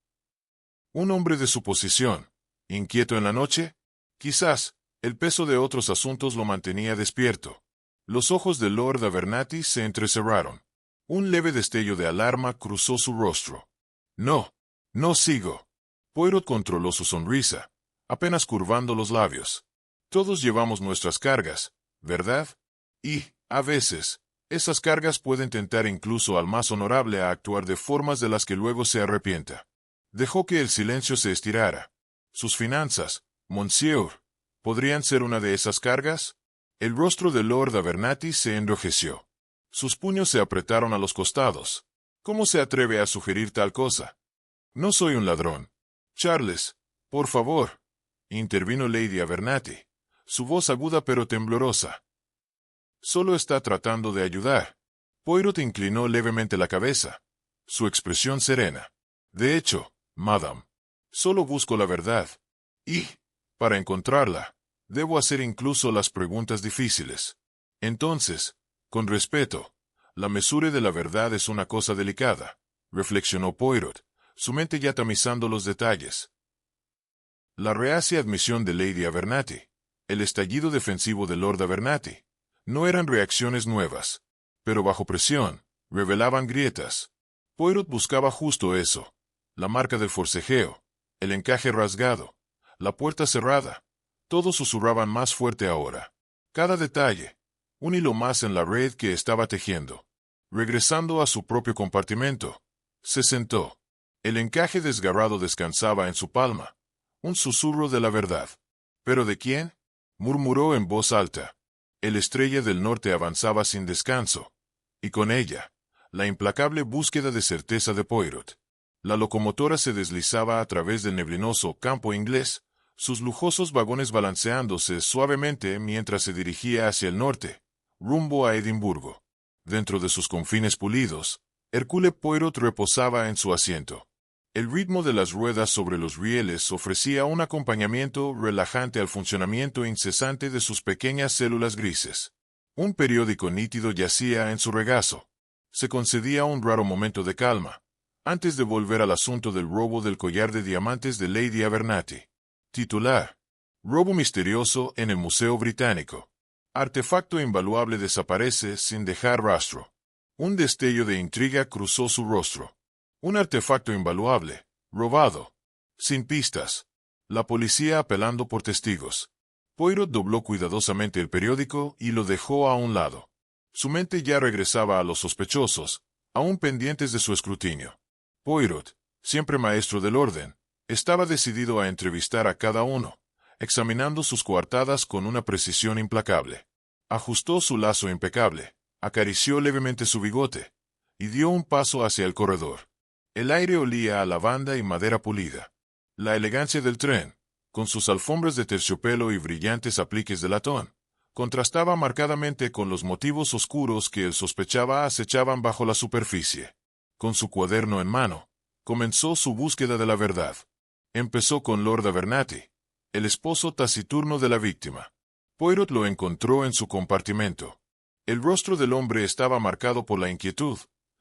¿Un hombre de su posición, inquieto en la noche? Quizás, el peso de otros asuntos lo mantenía despierto. Los ojos de Lord Abernathy se entrecerraron. Un leve destello de alarma cruzó su rostro. No, no sigo. Poirot controló su sonrisa, apenas curvando los labios. Todos llevamos nuestras cargas, ¿verdad? Y, a veces, esas cargas pueden tentar incluso al más honorable a actuar de formas de las que luego se arrepienta. Dejó que el silencio se estirara. Sus finanzas, Monsieur, ¿podrían ser una de esas cargas? El rostro de Lord Abernathy se enrojeció. Sus puños se apretaron a los costados. ¿Cómo se atreve a sugerir tal cosa? No soy un ladrón. Charles, por favor, intervino Lady Abernathy, su voz aguda pero temblorosa. Solo está tratando de ayudar. Poirot inclinó levemente la cabeza, su expresión serena. De hecho, Madame, solo busco la verdad. Y, para encontrarla, debo hacer incluso las preguntas difíciles. Entonces, con respeto, la mesura de la verdad es una cosa delicada, reflexionó Poirot, su mente ya tamizando los detalles. La reacia admisión de Lady Abernathy, el estallido defensivo de Lord Abernathy, no eran reacciones nuevas, pero bajo presión, revelaban grietas. Poirot buscaba justo eso, la marca del forcejeo, el encaje rasgado, la puerta cerrada. Todos susurraban más fuerte ahora. Cada detalle, un hilo más en la red que estaba tejiendo. Regresando a su propio compartimento, se sentó. El encaje desgarrado descansaba en su palma. Un susurro de la verdad. ¿Pero de quién? Murmuró en voz alta. El Estrella del Norte avanzaba sin descanso, y con ella, la implacable búsqueda de certeza de Poirot. La locomotora se deslizaba a través del neblinoso campo inglés, sus lujosos vagones balanceándose suavemente mientras se dirigía hacia el norte, rumbo a Edimburgo. Dentro de sus confines pulidos, Hercule Poirot reposaba en su asiento. El ritmo de las ruedas sobre los rieles ofrecía un acompañamiento relajante al funcionamiento incesante de sus pequeñas células grises. Un periódico nítido yacía en su regazo. Se concedía un raro momento de calma, antes de volver al asunto del robo del collar de diamantes de Lady Abernathy. Titular: Robo misterioso en el Museo Británico. Artefacto invaluable desaparece sin dejar rastro. Un destello de intriga cruzó su rostro. Un artefacto invaluable, robado, sin pistas. La policía apelando por testigos. Poirot dobló cuidadosamente el periódico y lo dejó a un lado. Su mente ya regresaba a los sospechosos, aún pendientes de su escrutinio. Poirot, siempre maestro del orden, estaba decidido a entrevistar a cada uno, examinando sus coartadas con una precisión implacable. Ajustó su lazo impecable, acarició levemente su bigote, y dio un paso hacia el corredor. El aire olía a lavanda y madera pulida. La elegancia del tren, con sus alfombras de terciopelo y brillantes apliques de latón, contrastaba marcadamente con los motivos oscuros que él sospechaba acechaban bajo la superficie. Con su cuaderno en mano, comenzó su búsqueda de la verdad. Empezó con Lord Abernathy, el esposo taciturno de la víctima. Poirot lo encontró en su compartimento. El rostro del hombre estaba marcado por la inquietud.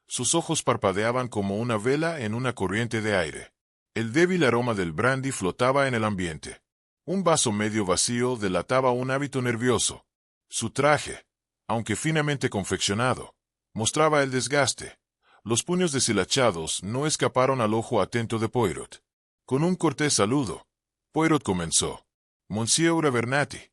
Sus ojos parpadeaban como una vela en una corriente de aire. El débil aroma del brandy flotaba en el ambiente. Un vaso medio vacío delataba un hábito nervioso. Su traje, aunque finamente confeccionado, mostraba el desgaste. Los puños deshilachados no escaparon al ojo atento de Poirot. Con un cortés saludo, Poirot comenzó. «Monsieur Abernathy,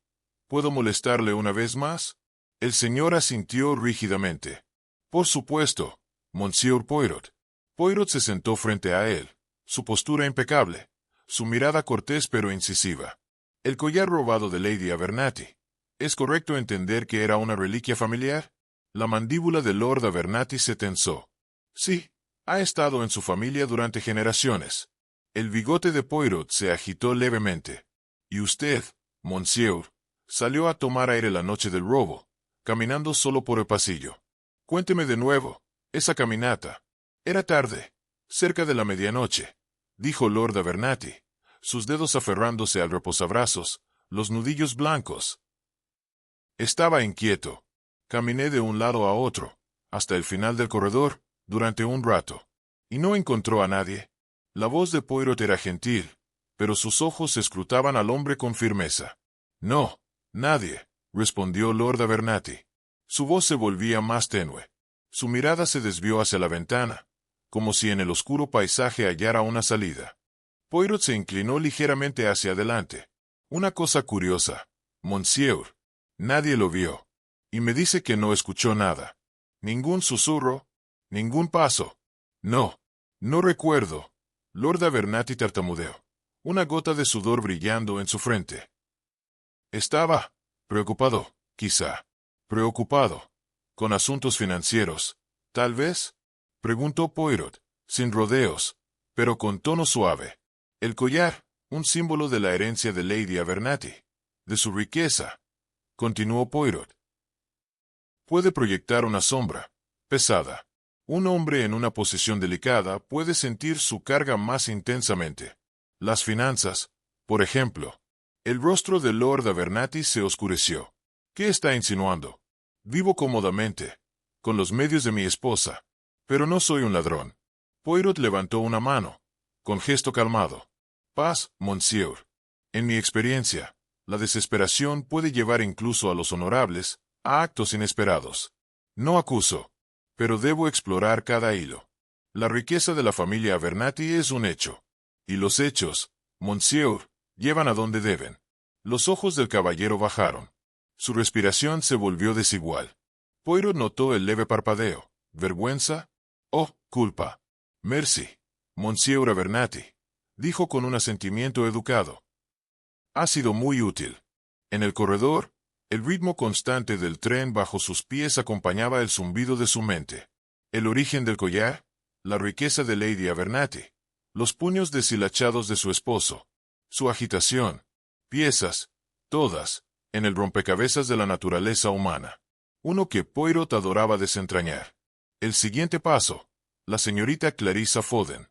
¿puedo molestarle una vez más?» El señor asintió rígidamente. «Por supuesto, Monsieur Poirot». Poirot se sentó frente a él, su postura impecable, su mirada cortés pero incisiva. El collar robado de Lady Abernathy. ¿Es correcto entender que era una reliquia familiar? La mandíbula de Lord Abernathy se tensó. Sí, ha estado en su familia durante generaciones. El bigote de Poirot se agitó levemente. ¿Y usted, Monsieur, salió a tomar aire la noche del robo, caminando solo por el pasillo? Cuénteme de nuevo, esa caminata. Era tarde, cerca de la medianoche, dijo Lord Abernathy, sus dedos aferrándose al reposabrazos, los nudillos blancos. Estaba inquieto. Caminé de un lado a otro, hasta el final del corredor, durante un rato. Y no encontró a nadie. La voz de Poirot era gentil, pero sus ojos escrutaban al hombre con firmeza. No, nadie, respondió Lord Abernathy. Su voz se volvía más tenue. Su mirada se desvió hacia la ventana, como si en el oscuro paisaje hallara una salida. Poirot se inclinó ligeramente hacia adelante. Una cosa curiosa, Monsieur. Nadie lo vio. Y me dice que no escuchó nada. Ningún susurro, ningún paso. No, no recuerdo. Lord Abernathy tartamudeó, una gota de sudor brillando en su frente. Estaba preocupado, quizá. Preocupado. ¿Con asuntos financieros, tal vez? Preguntó Poirot, sin rodeos, pero con tono suave. El collar, un símbolo de la herencia de Lady Abernathy, de su riqueza, continuó Poirot. Puede proyectar una sombra, pesada. Un hombre en una posición delicada puede sentir su carga más intensamente. Las finanzas, por ejemplo. El rostro de Lord Abernathy se oscureció. ¿Qué está insinuando? Vivo cómodamente, con los medios de mi esposa, pero no soy un ladrón. Poirot levantó una mano, con gesto calmado. Paz, Monsieur. En mi experiencia, la desesperación puede llevar incluso a los honorables a actos inesperados. No acuso, pero debo explorar cada hilo. La riqueza de la familia Abernathy es un hecho. Y los hechos, Monsieur, llevan a donde deben. Los ojos del caballero bajaron. Su respiración se volvió desigual. Poirot notó el leve parpadeo. ¿Vergüenza? Oh, culpa. Merci, Monsieur Abernathy, dijo con un asentimiento educado. Ha sido muy útil. En el corredor, el ritmo constante del tren bajo sus pies acompañaba el zumbido de su mente. El origen del collar, la riqueza de Lady Abernathy, los puños deshilachados de su esposo, su agitación, piezas, todas, en el rompecabezas de la naturaleza humana. Uno que Poirot adoraba desentrañar. El siguiente paso, la señorita Clarissa Foden.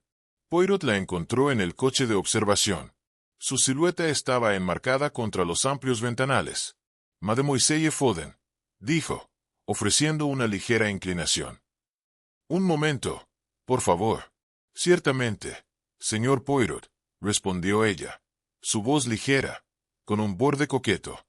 Poirot la encontró en el coche de observación. Su silueta estaba enmarcada contra los amplios ventanales. Mademoiselle Foden, dijo, ofreciendo una ligera inclinación. Un momento, por favor. Ciertamente, señor Poirot, respondió ella, su voz ligera, con un borde coqueto.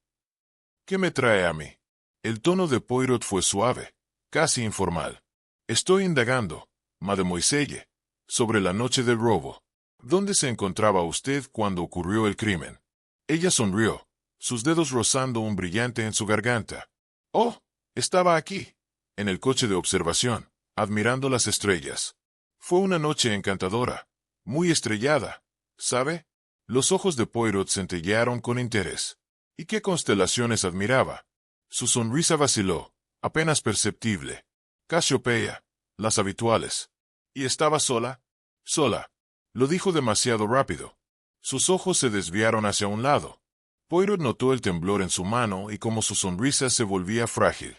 ¿Qué me trae a mí? El tono de Poirot fue suave, casi informal. Estoy indagando, mademoiselle, sobre la noche del robo. ¿Dónde se encontraba usted cuando ocurrió el crimen? Ella sonrió, sus dedos rozando un brillante en su garganta. Oh, estaba aquí, en el coche de observación, admirando las estrellas. Fue una noche encantadora, muy estrellada, ¿sabe? Los ojos de Poirot centellearon con interés. ¿Y qué constelaciones admiraba? Su sonrisa vaciló, apenas perceptible. Casiopeia, las habituales. ¿Y estaba sola? Sola. Lo dijo demasiado rápido. Sus ojos se desviaron hacia un lado. Poirot notó el temblor en su mano y como su sonrisa se volvía frágil.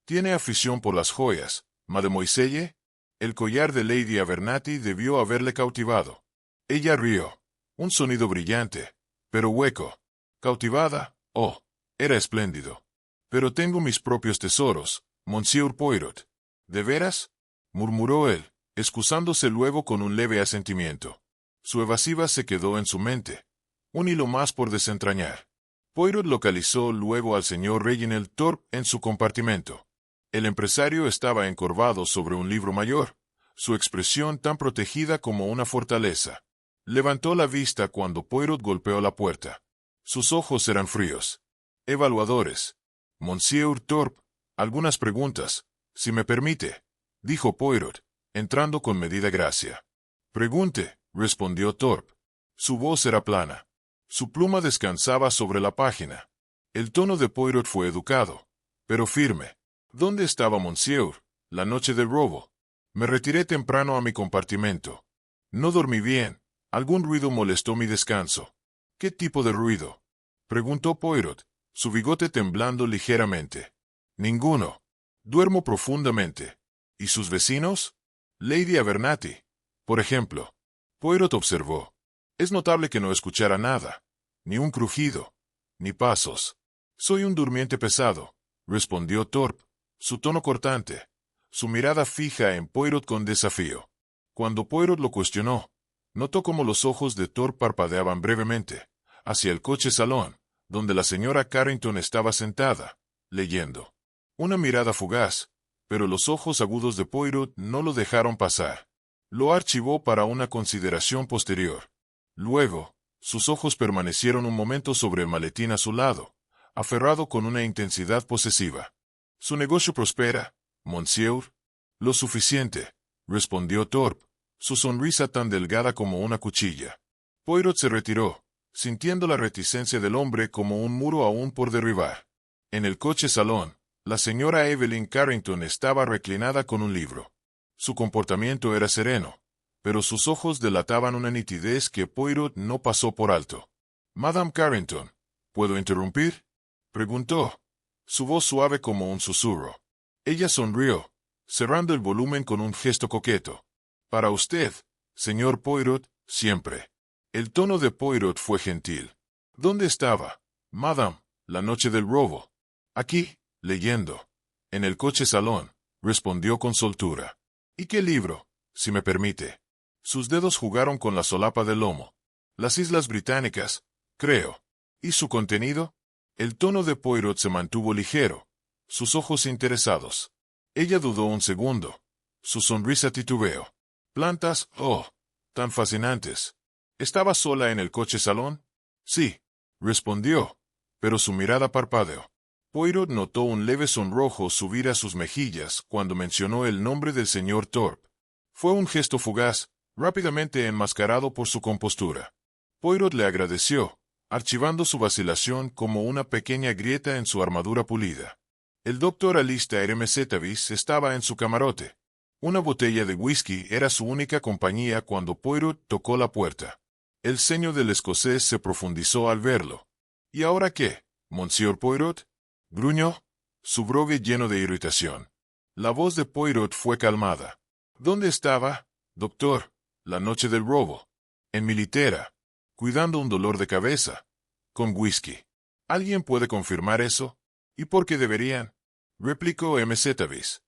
¿Tiene afición por las joyas, mademoiselle? El collar de Lady Abernathy debió haberle cautivado. Ella rió. Un sonido brillante, pero hueco. Cautivada, oh, era espléndido. Pero tengo mis propios tesoros, Monsieur Poirot. ¿De veras? Murmuró él, excusándose luego con un leve asentimiento. Su evasiva se quedó en su mente. Un hilo más por desentrañar. Poirot localizó luego al señor Reginald Thorpe en su compartimento. El empresario estaba encorvado sobre un libro mayor, su expresión tan protegida como una fortaleza. Levantó la vista cuando Poirot golpeó la puerta. Sus ojos eran fríos. Evaluadores. Monsieur Thorpe, algunas preguntas, si me permite, dijo Poirot, entrando con medida gracia. Pregunte, respondió Thorpe. Su voz era plana. Su pluma descansaba sobre la página. El tono de Poirot fue educado, pero firme. ¿Dónde estaba Monsieur, la noche del robo? Me retiré temprano a mi compartimento. No dormí bien. Algún ruido molestó mi descanso. ¿Qué tipo de ruido? Preguntó Poirot, su bigote temblando ligeramente. Ninguno. Duermo profundamente. ¿Y sus vecinos? Lady Abernathy, por ejemplo. Poirot observó. Es notable que no escuchara nada. Ni un crujido. Ni pasos. Soy un durmiente pesado, respondió Thorpe, su tono cortante, su mirada fija en Poirot con desafío. Cuando Poirot lo cuestionó, notó cómo los ojos de Thorpe parpadeaban brevemente, hacia el coche salón, donde la señora Carrington estaba sentada, leyendo. Una mirada fugaz, pero los ojos agudos de Poirot no lo dejaron pasar. Lo archivó para una consideración posterior. Luego, sus ojos permanecieron un momento sobre el maletín a su lado, aferrado con una intensidad posesiva. «¿Su negocio prospera, monsieur?» «Lo suficiente», respondió Thorpe, su sonrisa tan delgada como una cuchilla. Poirot se retiró, sintiendo la reticencia del hombre como un muro aún por derribar. En el coche salón, la señora Evelyn Carrington estaba reclinada con un libro. Su comportamiento era sereno, pero sus ojos delataban una nitidez que Poirot no pasó por alto. «Madame Carrington, ¿puedo interrumpir?», preguntó, su voz suave como un susurro. Ella sonrió, cerrando el volumen con un gesto coqueto. «Para usted, señor Poirot, siempre». El tono de Poirot fue gentil. «¿Dónde estaba, madame, la noche del robo?» «Aquí, leyendo». «En el coche salón», respondió con soltura. «¿Y qué libro, si me permite?» Sus dedos jugaron con la solapa del lomo. «Las Islas Británicas, creo». «¿Y su contenido?» El tono de Poirot se mantuvo ligero, sus ojos interesados. Ella dudó un segundo. Su sonrisa titubeó. «Plantas, oh, tan fascinantes». ¿Estaba sola en el coche salón? Sí, respondió, pero su mirada parpadeó. Poirot notó un leve sonrojo subir a sus mejillas cuando mencionó el nombre del señor Thorpe. Fue un gesto fugaz, rápidamente enmascarado por su compostura. Poirot le agradeció, archivando su vacilación como una pequeña grieta en su armadura pulida. El doctor Alistair M. Zetavis estaba en su camarote. Una botella de whisky era su única compañía cuando Poirot tocó la puerta. El ceño del escocés se profundizó al verlo. «¿Y ahora qué, monsieur Poirot?» gruñó, su brogue lleno de irritación. La voz de Poirot fue calmada. «¿Dónde estaba, doctor, la noche del robo?» «En mi litera, cuidando un dolor de cabeza, con whisky». «¿Alguien puede confirmar eso?» «¿Y por qué deberían?», replicó M. Zetavis.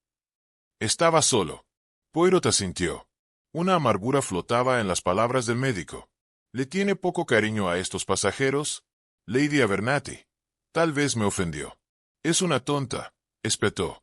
Estaba solo. Poirot asintió. Una amargura flotaba en las palabras del médico. ¿Le tiene poco cariño a estos pasajeros? Lady Abernathy. Tal vez me ofendió. Es una tonta, espetó.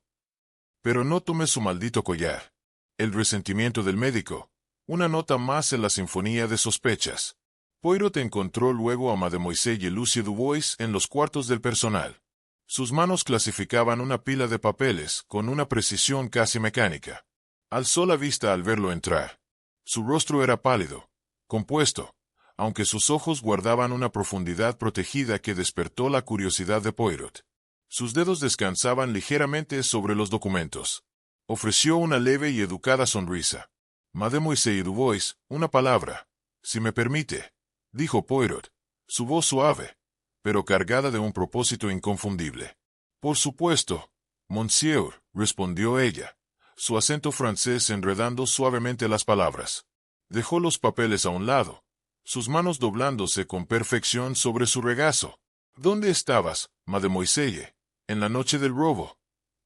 Pero no tome su maldito collar. El resentimiento del médico. Una nota más en la sinfonía de sospechas. Poirot encontró luego a Mademoiselle Lucie Dubois en los cuartos del personal. Sus manos clasificaban una pila de papeles con una precisión casi mecánica. Alzó la vista al verlo entrar. Su rostro era pálido, compuesto, aunque sus ojos guardaban una profundidad protegida que despertó la curiosidad de Poirot. Sus dedos descansaban ligeramente sobre los documentos. Ofreció una leve y educada sonrisa. Mademoiselle Dubois, una palabra, si me permite, dijo Poirot, su voz suave, pero cargada de un propósito inconfundible. Por supuesto, monsieur, respondió ella, su acento francés enredando suavemente las palabras. Dejó los papeles a un lado, sus manos doblándose con perfección sobre su regazo. ¿Dónde estabas, mademoiselle, en la noche del robo?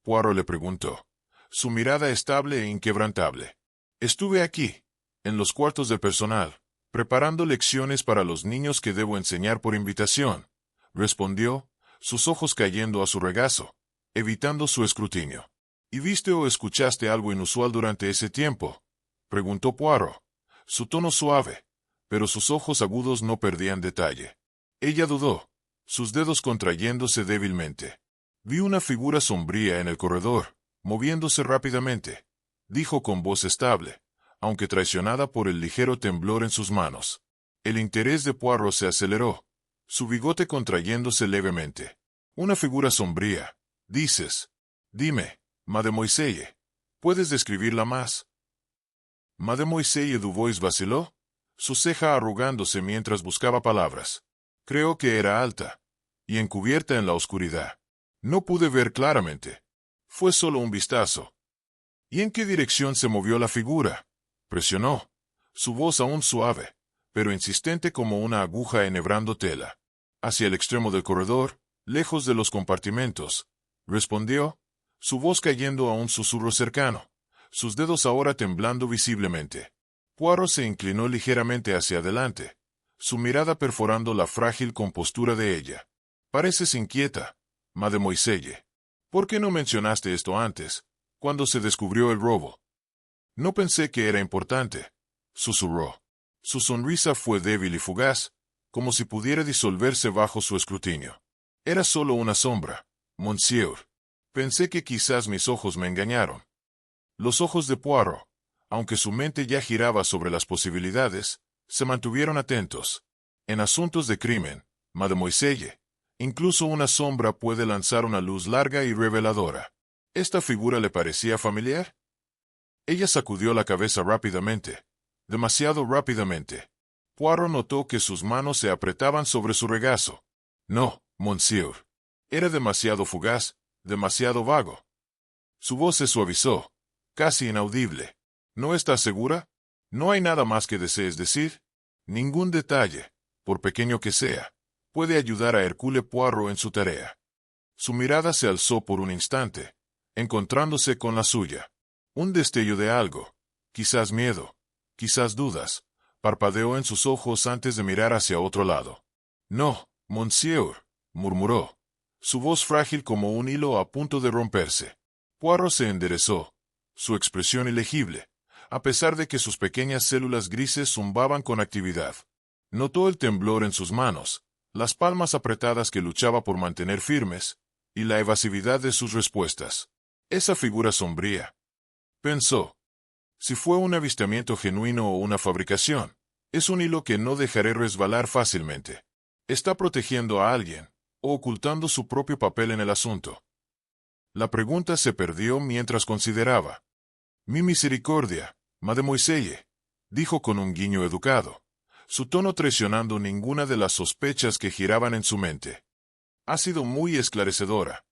Poirot le preguntó, su mirada estable e inquebrantable. Estuve aquí, en los cuartos del personal, preparando lecciones para los niños que debo enseñar por invitación, respondió, sus ojos cayendo a su regazo, evitando su escrutinio. ¿Y viste o escuchaste algo inusual durante ese tiempo? Preguntó Poirot, su tono suave, pero sus ojos agudos no perdían detalle. Ella dudó, sus dedos contrayéndose débilmente. Vi una figura sombría en el corredor, moviéndose rápidamente, dijo con voz estable, aunque traicionada por el ligero temblor en sus manos. El interés de Poirot se aceleró, su bigote contrayéndose levemente. Una figura sombría, dices. Dime, mademoiselle, ¿puedes describirla más? Mademoiselle Dubois vaciló, su ceja arrugándose mientras buscaba palabras. Creo que era alta, y encubierta en la oscuridad. No pude ver claramente. Fue solo un vistazo. ¿Y en qué dirección se movió la figura? Presionó, su voz aún suave, pero insistente como una aguja enhebrando tela. Hacia el extremo del corredor, lejos de los compartimentos, respondió, su voz cayendo a un susurro cercano, sus dedos ahora temblando visiblemente. Poirot se inclinó ligeramente hacia adelante, su mirada perforando la frágil compostura de ella. Pareces inquieta, mademoiselle. ¿Por qué no mencionaste esto antes, cuando se descubrió el robo? No pensé que era importante, susurró. Su sonrisa fue débil y fugaz, como si pudiera disolverse bajo su escrutinio. Era solo una sombra, monsieur. Pensé que quizás mis ojos me engañaron. Los ojos de Poirot, aunque su mente ya giraba sobre las posibilidades, se mantuvieron atentos. En asuntos de crimen, mademoiselle, incluso una sombra puede lanzar una luz larga y reveladora. ¿Esta figura le parecía familiar? Ella sacudió la cabeza rápidamente, demasiado rápidamente. Poirot notó que sus manos se apretaban sobre su regazo. No, monsieur. Era demasiado fugaz, demasiado vago. Su voz se suavizó, casi inaudible. ¿No estás segura? ¿No hay nada más que desees decir? Ningún detalle, por pequeño que sea, puede ayudar a Hercule Poirot en su tarea. Su mirada se alzó por un instante, encontrándose con la suya. Un destello de algo, quizás miedo, quizás dudas, parpadeó en sus ojos antes de mirar hacia otro lado. No, monsieur, murmuró, su voz frágil como un hilo a punto de romperse. Poirot se enderezó, su expresión ilegible, a pesar de que sus pequeñas células grises zumbaban con actividad. Notó el temblor en sus manos, las palmas apretadas que luchaba por mantener firmes, y la evasividad de sus respuestas. Esa figura sombría. Pensó. Si fue un avistamiento genuino o una fabricación, es un hilo que no dejaré resbalar fácilmente. Está protegiendo a alguien, o ocultando su propio papel en el asunto. La pregunta se perdió mientras consideraba. Mi misericordia, mademoiselle, dijo con un guiño educado, su tono traicionando ninguna de las sospechas que giraban en su mente. Ha sido muy esclarecedora.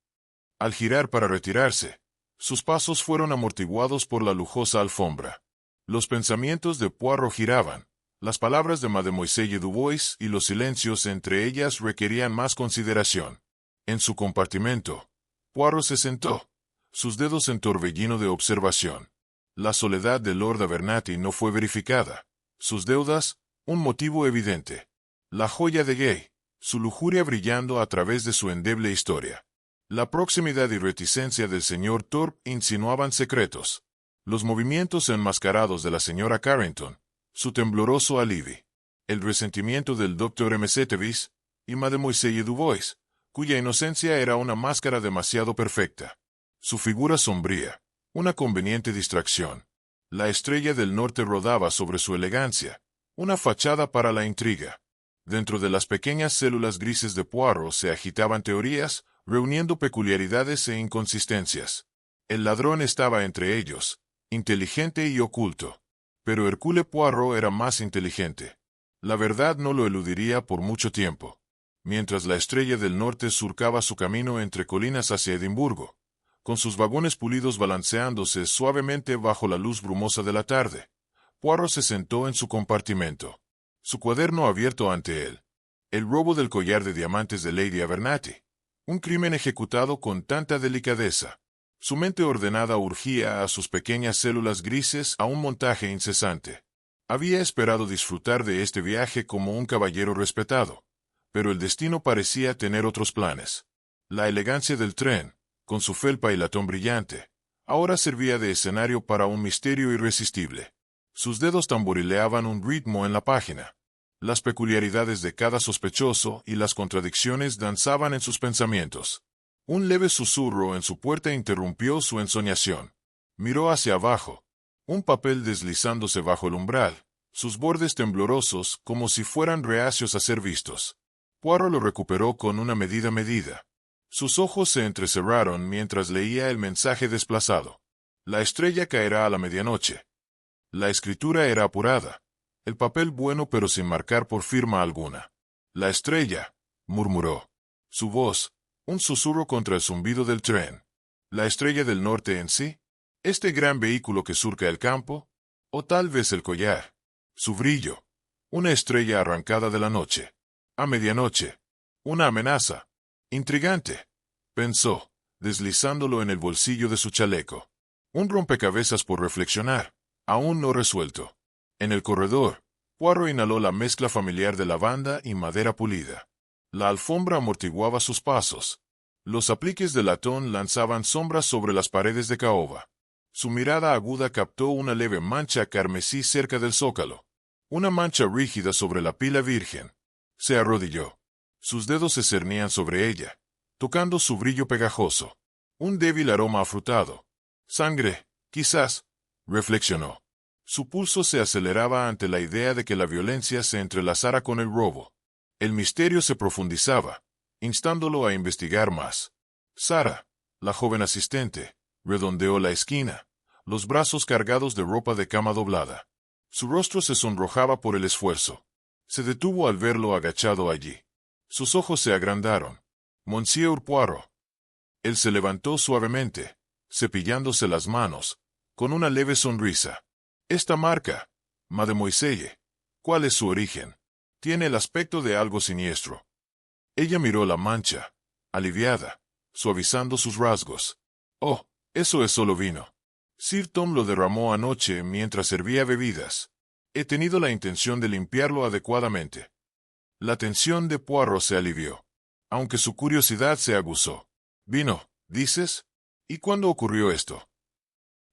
Al girar para retirarse, sus pasos fueron amortiguados por la lujosa alfombra. Los pensamientos de Poirot giraban, las palabras de mademoiselle Dubois y los silencios entre ellas requerían más consideración. En su compartimento, Poirot se sentó, sus dedos en torbellino de observación. La soledad de Lord Abernathy no fue verificada. Sus deudas, un motivo evidente. La joya de Gay, su lujuria brillando a través de su endeble historia. La proximidad y reticencia del señor Thorpe insinuaban secretos. Los movimientos enmascarados de la señora Carrington, su tembloroso alibi. El resentimiento del Dr. M. Tevis y mademoiselle Dubois, cuya inocencia era una máscara demasiado perfecta. Su figura sombría, una conveniente distracción. La estrella del norte rodaba sobre su elegancia, una fachada para la intriga. Dentro de las pequeñas células grises de Poirot se agitaban teorías, reuniendo peculiaridades e inconsistencias. El ladrón estaba entre ellos, inteligente y oculto. Pero Hercule Poirot era más inteligente. La verdad no lo eludiría por mucho tiempo. Mientras la Estrella del Norte surcaba su camino entre colinas hacia Edimburgo, con sus vagones pulidos balanceándose suavemente bajo la luz brumosa de la tarde, Poirot se sentó en su compartimento, su cuaderno abierto ante él. El robo del collar de diamantes de Lady Abernathy. Un crimen ejecutado con tanta delicadeza. Su mente ordenada urgía a sus pequeñas células grises a un montaje incesante. Había esperado disfrutar de este viaje como un caballero respetado, pero el destino parecía tener otros planes. La elegancia del tren, con su felpa y latón brillante, ahora servía de escenario para un misterio irresistible. Sus dedos tamborileaban un ritmo en la página. Las peculiaridades de cada sospechoso y las contradicciones danzaban en sus pensamientos. Un leve susurro en su puerta interrumpió su ensoñación. Miró hacia abajo. Un papel deslizándose bajo el umbral, sus bordes temblorosos como si fueran reacios a ser vistos. Poirot lo recuperó con una medida. Sus ojos se entrecerraron mientras leía el mensaje desplazado. La estrella caerá a la medianoche. La escritura era apurada. El papel bueno pero sin marcar por firma alguna. La estrella, murmuró. Su voz, un susurro contra el zumbido del tren. ¿La Estrella del Norte en sí? ¿Este gran vehículo que surca el campo? ¿O tal vez el collar? Su brillo. Una estrella arrancada de la noche. A medianoche. Una amenaza. Intrigante, pensó, deslizándolo en el bolsillo de su chaleco. Un rompecabezas por reflexionar, aún no resuelto. En el corredor, Poirot inhaló la mezcla familiar de lavanda y madera pulida. La alfombra amortiguaba sus pasos. Los apliques de latón lanzaban sombras sobre las paredes de caoba. Su mirada aguda captó una leve mancha carmesí cerca del zócalo. Una mancha rígida sobre la pila virgen. Se arrodilló. Sus dedos se cernían sobre ella, tocando su brillo pegajoso. Un débil aroma afrutado. Sangre, quizás, reflexionó. Su pulso se aceleraba ante la idea de que la violencia se entrelazara con el robo. El misterio se profundizaba, instándolo a investigar más. Sara, la joven asistente, redondeó la esquina, los brazos cargados de ropa de cama doblada. Su rostro se sonrojaba por el esfuerzo. Se detuvo al verlo agachado allí. Sus ojos se agrandaron. Monsieur Poirot. Él se levantó suavemente, cepillándose las manos, con una leve sonrisa. Esta marca, mademoiselle, ¿cuál es su origen? Tiene el aspecto de algo siniestro. Ella miró la mancha, aliviada, suavizando sus rasgos. Oh, eso es solo vino. Sir Tom lo derramó anoche mientras servía bebidas. He tenido la intención de limpiarlo adecuadamente. La tensión de Poirot se alivió, aunque su curiosidad se aguzó. ¿Vino, dices? ¿Y cuándo ocurrió esto?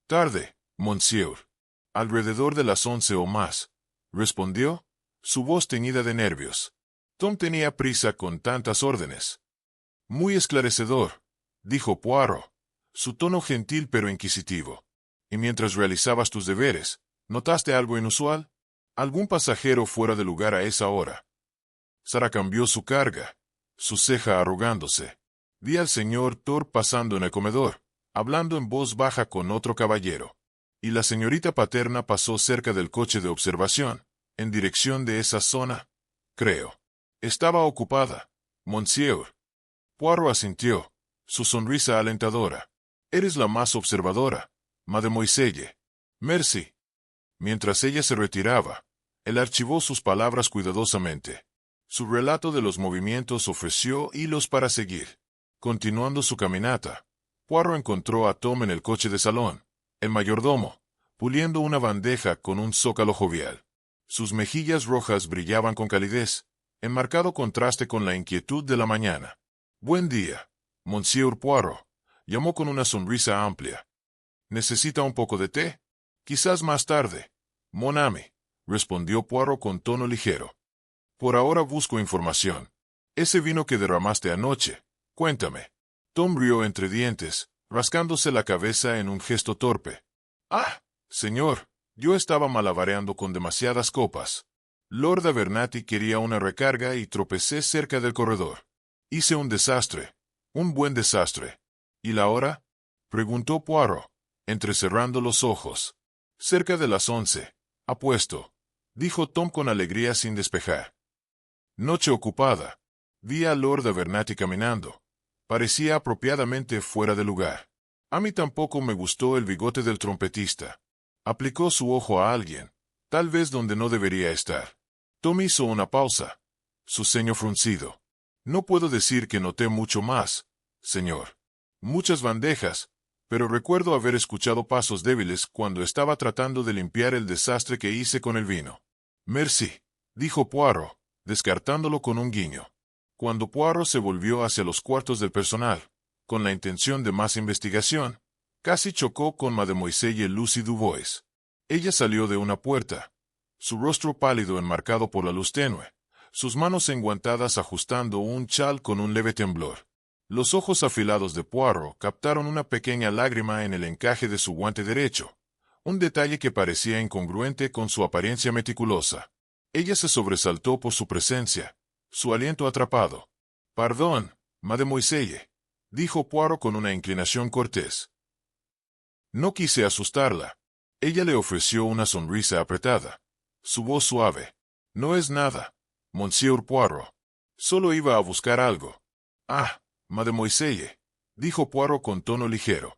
Tarde, monsieur. Alrededor de las 11 o más, respondió, su voz teñida de nervios. Tom tenía prisa con tantas órdenes. Muy esclarecedor, dijo Poirot, su tono gentil pero inquisitivo. Y mientras realizabas tus deberes, ¿notaste algo inusual? ¿Algún pasajero fuera de lugar a esa hora? Sara cambió su carga, su ceja arrugándose. Vi al señor Thorpe pasando en el comedor, hablando en voz baja con otro caballero. Y la señorita Paterna pasó cerca del coche de observación, en dirección de esa zona, creo. Estaba ocupada, monsieur. Poirot asintió, su sonrisa alentadora. Eres la más observadora, mademoiselle. Merci. Mientras ella se retiraba, él archivó sus palabras cuidadosamente. Su relato de los movimientos ofreció hilos para seguir. Continuando su caminata, Poirot encontró a Tom en el coche de salón, el mayordomo, puliendo una bandeja con un zócalo jovial. Sus mejillas rojas brillaban con calidez, en marcado contraste con la inquietud de la mañana. «Buen día, monsieur Poirot», llamó con una sonrisa amplia. «¿Necesita un poco de té? Quizás más tarde». «Mon ami», respondió Poirot con tono ligero. «Por ahora busco información. Ese vino que derramaste anoche, cuéntame». Tom rió entre dientes, rascándose la cabeza en un gesto torpe. «Ah, señor, yo estaba malabareando con demasiadas copas. Lord Abernathy quería una recarga y tropecé cerca del corredor. Hice un desastre, un buen desastre». «¿Y la hora?», preguntó Poirot, entrecerrando los ojos. «Cerca de las 11, Apuesto, dijo Tom con alegría sin despejar. Noche ocupada. Vi a Lord Abernathy caminando. Parecía apropiadamente fuera de lugar. A mí tampoco me gustó el bigote del trompetista. Aplicó su ojo a alguien, tal vez donde no debería estar. Tom hizo una pausa. Su ceño fruncido. No puedo decir que noté mucho más, señor. Muchas bandejas, pero recuerdo haber escuchado pasos débiles cuando estaba tratando de limpiar el desastre que hice con el vino. Merci, dijo Poirot, descartándolo con un guiño. Cuando Poirot se volvió hacia los cuartos del personal, con la intención de más investigación, casi chocó con Mademoiselle Lucy Dubois. Ella salió de una puerta, su rostro pálido enmarcado por la luz tenue, sus manos enguantadas ajustando un chal con un leve temblor. Los ojos afilados de Poirot captaron una pequeña lágrima en el encaje de su guante derecho, un detalle que parecía incongruente con su apariencia meticulosa. Ella se sobresaltó por su presencia, su aliento atrapado. «Pardón, mademoiselle», dijo Poirot con una inclinación cortés. No quise asustarla. Ella le ofreció una sonrisa apretada. Su voz suave. «No es nada, Monsieur Poirot. Solo iba a buscar algo». «Ah, mademoiselle», dijo Poirot con tono ligero.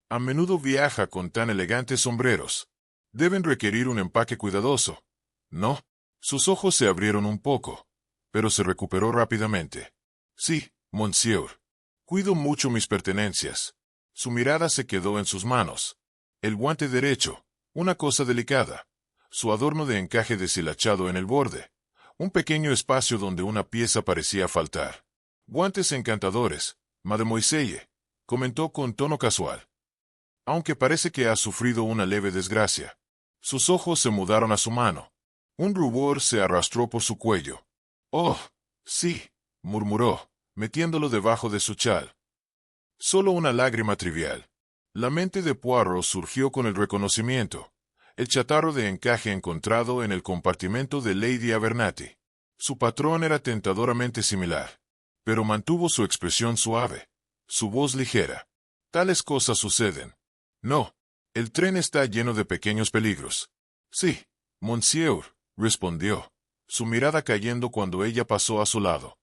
«A menudo viaja con tan elegantes sombreros. Deben requerir un empaque cuidadoso, ¿no?» Sus ojos se abrieron un poco, pero se recuperó rápidamente. «Sí, monsieur. Cuido mucho mis pertenencias». Su mirada se quedó en sus manos. El guante derecho, una cosa delicada. Su adorno de encaje deshilachado en el borde. Un pequeño espacio donde una pieza parecía faltar. «Guantes encantadores, mademoiselle», comentó con tono casual. «Aunque parece que ha sufrido una leve desgracia». Sus ojos se mudaron a su mano. Un rubor se arrastró por su cuello. «Oh, sí», murmuró, metiéndolo debajo de su chal. Solo una lágrima trivial. La mente de Poirot surgió con el reconocimiento. El chatarro de encaje encontrado en el compartimento de Lady Abernathy. Su patrón era tentadoramente similar, pero mantuvo su expresión suave, su voz ligera. «Tales cosas suceden». «No, el tren está lleno de pequeños peligros». «Sí, monsieur», respondió, su mirada cayendo cuando ella pasó a su lado.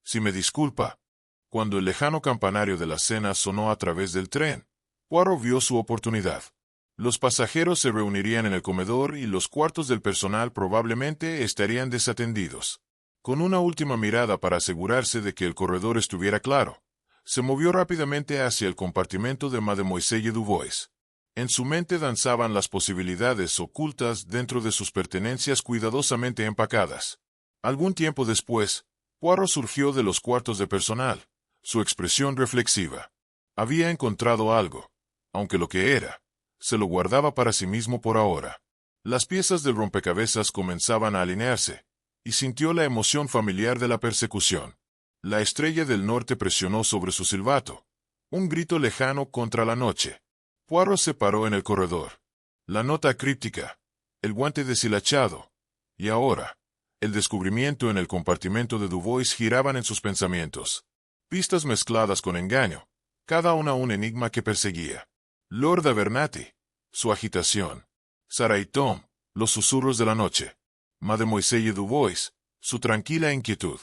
«Si me disculpa». Cuando el lejano campanario de la cena sonó a través del tren, Poirot vio su oportunidad. Los pasajeros se reunirían en el comedor y los cuartos del personal probablemente estarían desatendidos. Con una última mirada para asegurarse de que el corredor estuviera claro, se movió rápidamente hacia el compartimento de Mademoiselle Dubois. En su mente danzaban las posibilidades ocultas dentro de sus pertenencias cuidadosamente empacadas. Algún tiempo después, Poirot surgió de los cuartos de personal, su expresión reflexiva. Había encontrado algo, aunque lo que era, se lo guardaba para sí mismo por ahora. Las piezas del rompecabezas comenzaban a alinearse, y sintió la emoción familiar de la persecución. La estrella del norte presionó sobre su silbato, un grito lejano contra la noche. Poirot se paró en el corredor. La nota críptica, el guante deshilachado, y ahora, el descubrimiento en el compartimento de Dubois giraban en sus pensamientos. Pistas mezcladas con engaño, cada una un enigma que perseguía. Lord Abernathy, su agitación. Sarah y Tom, los susurros de la noche. Mademoiselle Dubois, su tranquila inquietud.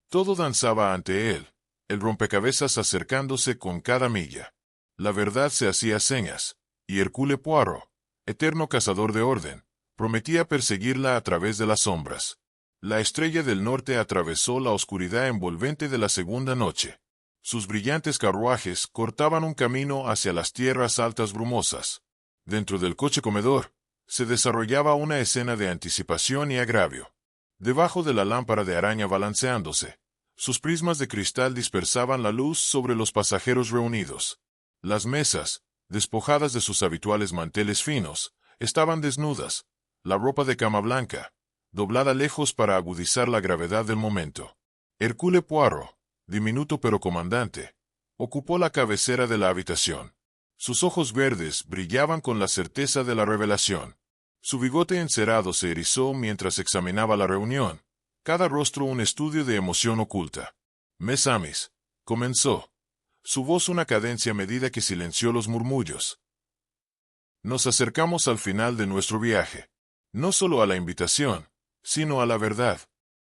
Todo danzaba ante él, el rompecabezas acercándose con cada milla. La verdad se hacía señas, y Hercule Poirot, eterno cazador de orden, prometía perseguirla a través de las sombras. La estrella del norte atravesó la oscuridad envolvente de la segunda noche. Sus brillantes carruajes cortaban un camino hacia las tierras altas brumosas. Dentro del coche comedor, se desarrollaba una escena de anticipación y agravio. Debajo de la lámpara de araña balanceándose, sus prismas de cristal dispersaban la luz sobre los pasajeros reunidos. Las mesas, despojadas de sus habituales manteles finos, estaban desnudas, la ropa de cama blanca, doblada lejos para agudizar la gravedad del momento. Hercule Poirot, diminuto pero comandante, ocupó la cabecera de la habitación. Sus ojos verdes brillaban con la certeza de la revelación. Su bigote encerado se erizó mientras examinaba la reunión, cada rostro un estudio de emoción oculta. «Mes amis», comenzó, su voz una cadencia medida que silenció los murmullos. «Nos acercamos al final de nuestro viaje. No solo a la invitación, sino a la verdad.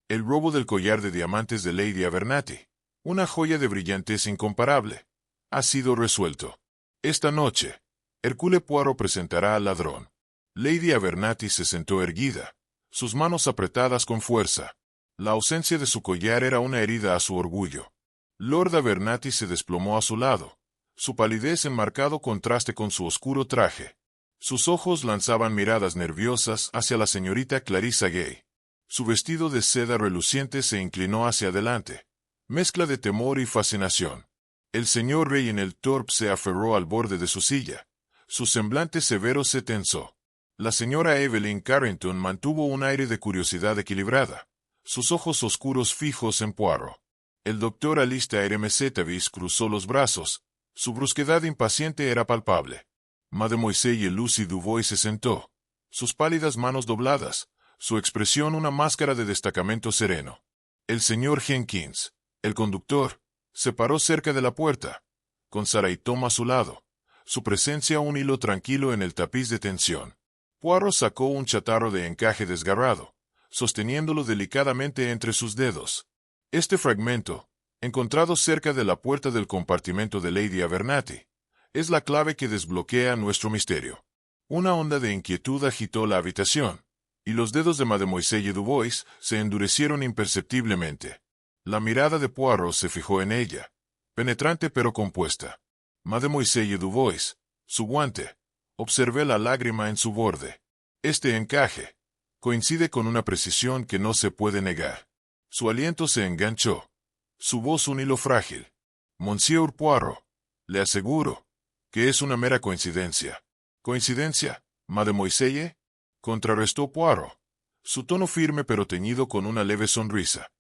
El robo del collar de diamantes de Lady Abernathy, una joya de brillantez incomparable, ha sido resuelto. Esta noche, Hercule Poirot presentará al ladrón. Lady Abernathy se sentó erguida, sus manos apretadas con fuerza. La ausencia de su collar era una herida a su orgullo. Lord Abernathy se desplomó a su lado, su palidez en marcado contraste con su oscuro traje. Sus ojos lanzaban miradas nerviosas hacia la señorita Clarissa Gay. Su vestido de seda reluciente se inclinó hacia adelante, mezcla de temor y fascinación. El señor Reginald Thorpe se aferró al borde de su silla. Su semblante severo se tensó. La señora Evelyn Carrington mantuvo un aire de curiosidad equilibrada, sus ojos oscuros fijos en Poirot. El doctor Alistair Mcettavis cruzó los brazos, su brusquedad impaciente era palpable. Mademoiselle Lucy Dubois se sentó, sus pálidas manos dobladas, su expresión una máscara de destacamento sereno. El señor Jenkins, el conductor, se paró cerca de la puerta, con Sarah y Tom a su lado, su presencia un hilo tranquilo en el tapiz de tensión. Poirot sacó un chatarro de encaje desgarrado, sosteniéndolo delicadamente entre sus dedos. Este fragmento, encontrado cerca de la puerta del compartimento de Lady Abernathy, es la clave que desbloquea nuestro misterio. Una onda de inquietud agitó la habitación, y los dedos de Mademoiselle Dubois se endurecieron imperceptiblemente. La mirada de Poirot se fijó en ella, penetrante pero compuesta. Mademoiselle Dubois, su guante. Observé la lágrima en su borde. Este encaje coincide con una precisión que no se puede negar. Su aliento se enganchó, su voz un hilo frágil. Monsieur Poirot, le aseguro que es una mera coincidencia. ¿Coincidencia, mademoiselle?, contrarrestó Poirot, su tono firme pero teñido con una leve sonrisa.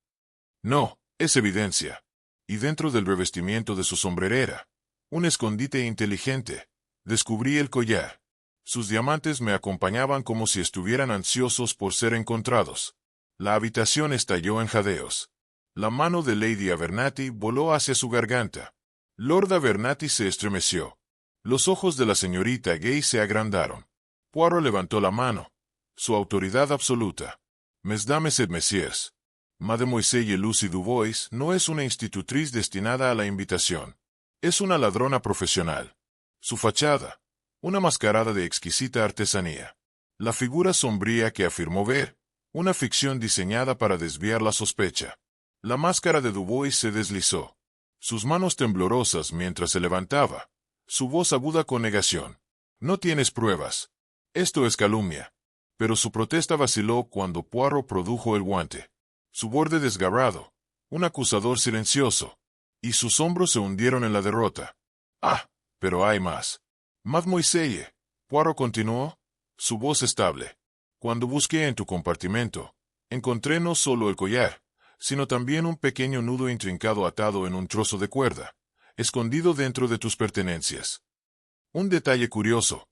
No, es evidencia. Y dentro del revestimiento de su sombrerera, un escondite inteligente, descubrí el collar. Sus diamantes me acompañaban como si estuvieran ansiosos por ser encontrados. La habitación estalló en jadeos. La mano de Lady Abernathy voló hacia su garganta. Lord Abernathy se estremeció. Los ojos de la señorita Gay se agrandaron. Poirot levantó la mano. Su autoridad absoluta. Mesdames et messieurs. Mademoiselle Lucy Dubois no es una institutriz destinada a la invitación. Es una ladrona profesional. Su fachada, una mascarada de exquisita artesanía. La figura sombría que afirmó ver, una ficción diseñada para desviar la sospecha. La máscara de Dubois se deslizó. Sus manos temblorosas mientras se levantaba. Su voz aguda con negación. No tienes pruebas. Esto es calumnia. Pero su protesta vaciló cuando Poirot produjo el guante. Su borde desgarrado, un acusador silencioso. Y sus hombros se hundieron en la derrota. Ah, pero hay más. Mademoiselle, Poirot continuó, su voz estable. Cuando busqué en tu compartimento, encontré no solo el collar, sino también un pequeño nudo intrincado atado en un trozo de cuerda, escondido dentro de tus pertenencias. Un detalle curioso,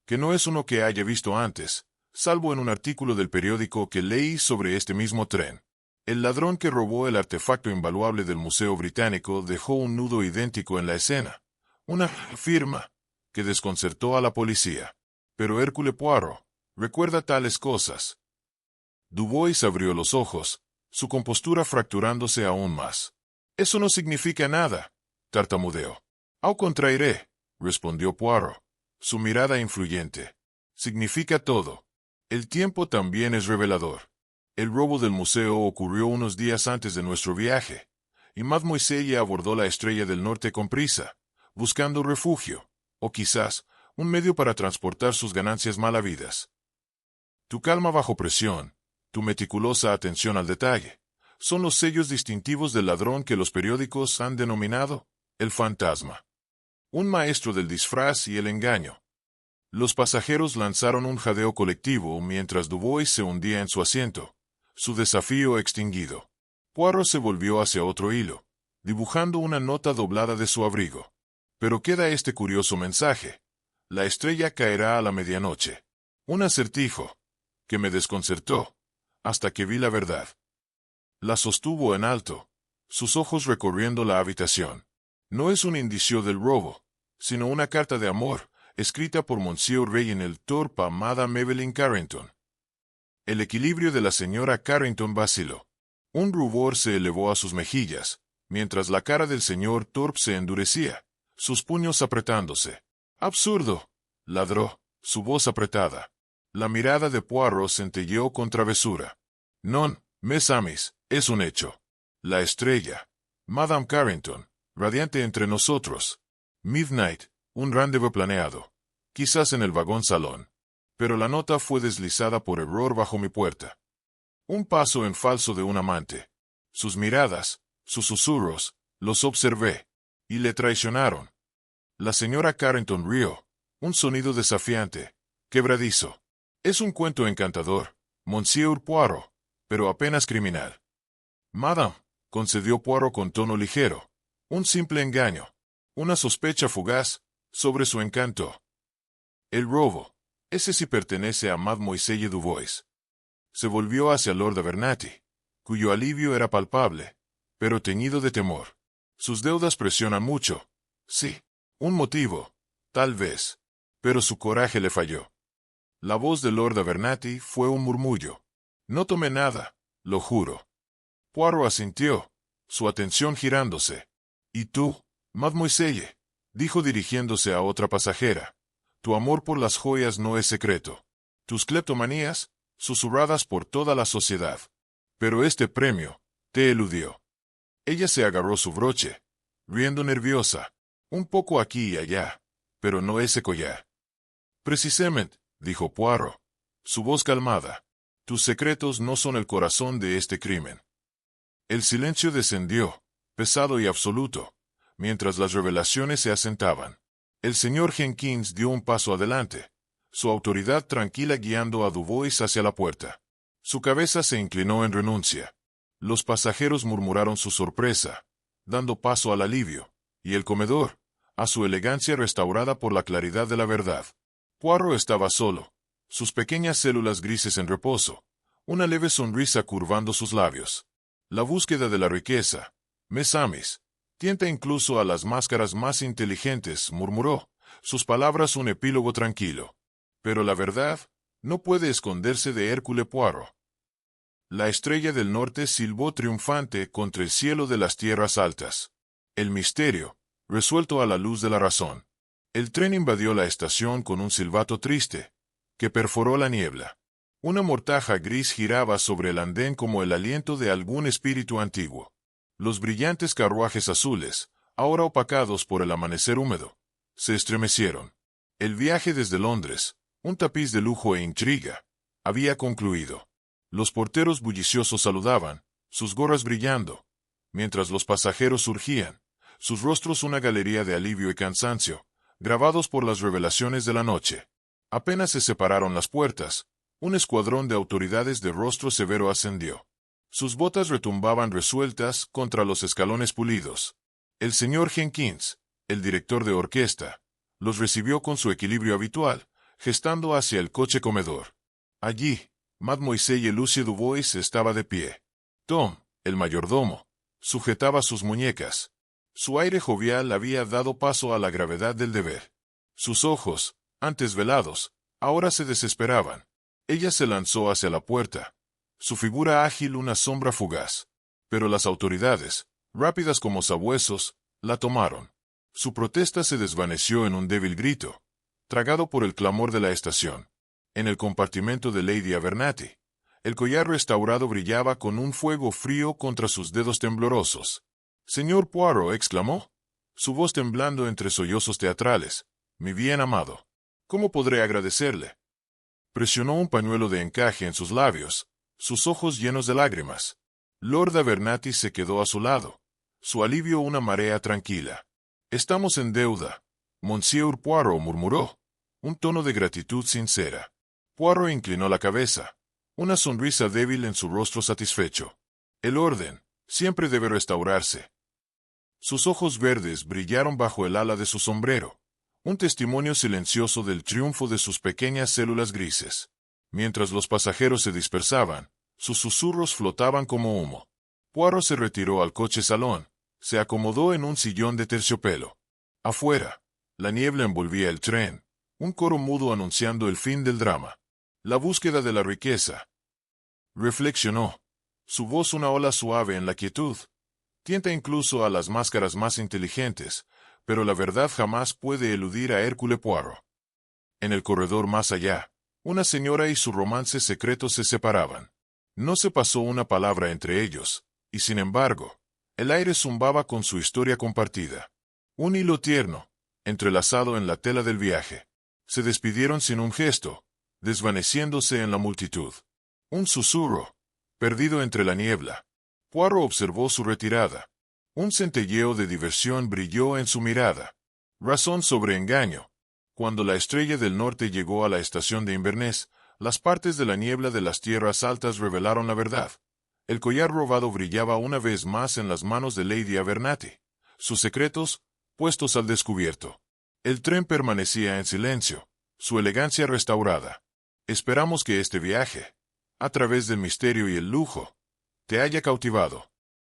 que no es uno que haya visto antes, salvo en un artículo del periódico que leí sobre este mismo tren. El ladrón que robó el artefacto invaluable del Museo Británico dejó un nudo idéntico en la escena, una firma que desconcertó a la policía. Pero Hercule Poirot recuerda tales cosas. Dubois abrió los ojos, su compostura fracturándose aún más. Eso no significa nada, tartamudeó. Au contraire, respondió Poirot, su mirada influyente. Significa todo. El tiempo también es revelador. El robo del museo ocurrió unos días antes de nuestro viaje, y Mademoiselle abordó la Estrella del Norte con prisa, buscando refugio, o quizás, un medio para transportar sus ganancias mal habidas. Tu calma bajo presión, tu meticulosa atención al detalle, son los sellos distintivos del ladrón que los periódicos han denominado el fantasma. Un maestro del disfraz y el engaño. Los pasajeros lanzaron un jadeo colectivo mientras Dubois se hundía en su asiento, su desafío extinguido. Poirot se volvió hacia otro hilo, dibujando una nota doblada de su abrigo. Pero queda este curioso mensaje. La estrella caerá a la medianoche. Un acertijo, que me desconcertó, hasta que vi la verdad. La sostuvo en alto, sus ojos recorriendo la habitación. No es un indicio del robo, sino una carta de amor, escrita por Monsieur Reginald Thorpe a Madame Evelyn Carrington. El equilibrio de la señora Carrington vaciló. Un rubor se elevó a sus mejillas, mientras la cara del señor Thorpe se endurecía, sus puños apretándose. ¡Absurdo!, ladró, su voz apretada. La mirada de Poirot centelleó con travesura. «Non, mes amis, es un hecho. La estrella, Madame Carrington, radiante entre nosotros. Midnight, un rendezvous planeado. Quizás en el vagón salón. Pero la nota fue deslizada por error bajo mi puerta. Un paso en falso de un amante. Sus miradas, sus susurros, los observé. Y le traicionaron». La señora Carrington rió. Un sonido desafiante, quebradizo. «Es un cuento encantador, Monsieur Poirot, pero apenas criminal». «Madame», concedió Poirot con tono ligero. «Un simple engaño. Una sospecha fugaz sobre su encanto». «El robo. Ese sí pertenece a Mademoiselle Dubois». Se volvió hacia Lord Abernathy, cuyo alivio era palpable, pero teñido de temor. «Sus deudas presionan mucho». «Sí. Un motivo. Tal vez». Pero su coraje le falló. La voz de Lord Abernathy fue un murmullo. «No tomé nada, lo juro». Poirot asintió, su atención girándose. «¿Y tú, Mademoiselle?», dijo dirigiéndose a otra pasajera. «Tu amor por las joyas no es secreto. Tus cleptomanías, susurradas por toda la sociedad. Pero este premio te eludió». Ella se agarró su broche, riendo nerviosa, un poco aquí y allá, pero no ese collar. «Precisamente», dijo Poirot, su voz calmada, «tus secretos no son el corazón de este crimen». El silencio descendió, pesado y absoluto, mientras las revelaciones se asentaban. El señor Jenkins dio un paso adelante, su autoridad tranquila guiando a Dubois hacia la puerta. Su cabeza se inclinó en renuncia. Los pasajeros murmuraron su sorpresa, dando paso al alivio, y el comedor, a su elegancia restaurada por la claridad de la verdad. Poirot estaba solo, sus pequeñas células grises en reposo, una leve sonrisa curvando sus labios. La búsqueda de la riqueza, mes amis, tienta incluso a las máscaras más inteligentes, murmuró, sus palabras un epílogo tranquilo. Pero la verdad no puede esconderse de Hércule Poirot. La estrella del norte silbó triunfante contra el cielo de las tierras altas. El misterio, resuelto a la luz de la razón. El tren invadió la estación con un silbato triste, que perforó la niebla. Una mortaja gris giraba sobre el andén como el aliento de algún espíritu antiguo. Los brillantes carruajes azules, ahora opacados por el amanecer húmedo, se estremecieron. El viaje desde Londres, un tapiz de lujo e intriga, había concluido. Los porteros bulliciosos saludaban, sus gorras brillando, mientras los pasajeros surgían, sus rostros una galería de alivio y cansancio, grabados por las revelaciones de la noche. Apenas se separaron las puertas, un escuadrón de autoridades de rostro severo ascendió. Sus botas retumbaban resueltas contra los escalones pulidos. El señor Jenkins, el director de orquesta, los recibió con su equilibrio habitual, gestando hacia el coche comedor. Allí, Mademoiselle Lucie Dubois estaba de pie. Tom, el mayordomo, sujetaba sus muñecas. Su aire jovial había dado paso a la gravedad del deber. Sus ojos, antes velados, ahora se desesperaban. Ella se lanzó hacia la puerta, su figura ágil una sombra fugaz. Pero las autoridades, rápidas como sabuesos, la tomaron. Su protesta se desvaneció en un débil grito, tragado por el clamor de la estación. En el compartimento de Lady Abernathy, el collar restaurado brillaba con un fuego frío contra sus dedos temblorosos. «Señor Poirot», exclamó, su voz temblando entre sollozos teatrales, «mi bien amado, ¿cómo podré agradecerle?». Presionó un pañuelo de encaje en sus labios, sus ojos llenos de lágrimas. Lord Abernathy se quedó a su lado, su alivio una marea tranquila. «Estamos en deuda», Monsieur Poirot murmuró, un tono de gratitud sincera. Poirot inclinó la cabeza, una sonrisa débil en su rostro satisfecho. «El orden siempre debe restaurarse». Sus ojos verdes brillaron bajo el ala de su sombrero, un testimonio silencioso del triunfo de sus pequeñas células grises. Mientras los pasajeros se dispersaban, sus susurros flotaban como humo. Poirot se retiró al coche salón, se acomodó en un sillón de terciopelo. Afuera, la niebla envolvía el tren, un coro mudo anunciando el fin del drama. La búsqueda de la riqueza, Reflexionó. Su voz una ola suave en la quietud. Tienta incluso a las máscaras más inteligentes, pero la verdad jamás puede eludir a Hercule Poirot. En el corredor más allá, una señora y su romance secreto se separaban. No se pasó una palabra entre ellos, y sin embargo, el aire zumbaba con su historia compartida. Un hilo tierno, entrelazado en la tela del viaje. Se despidieron sin un gesto, desvaneciéndose en la multitud. Un susurro, perdido entre la niebla. Poirot observó su retirada. Un centelleo de diversión brilló en su mirada. Razón sobre engaño. Cuando la estrella del norte llegó a la estación de Inverness, las partes de la niebla de las tierras altas revelaron la verdad. El collar robado brillaba una vez más en las manos de Lady Abernathy. Sus secretos, puestos al descubierto. El tren permanecía en silencio, su elegancia restaurada. Esperamos que este viaje, a través del misterio y el lujo, te haya cautivado.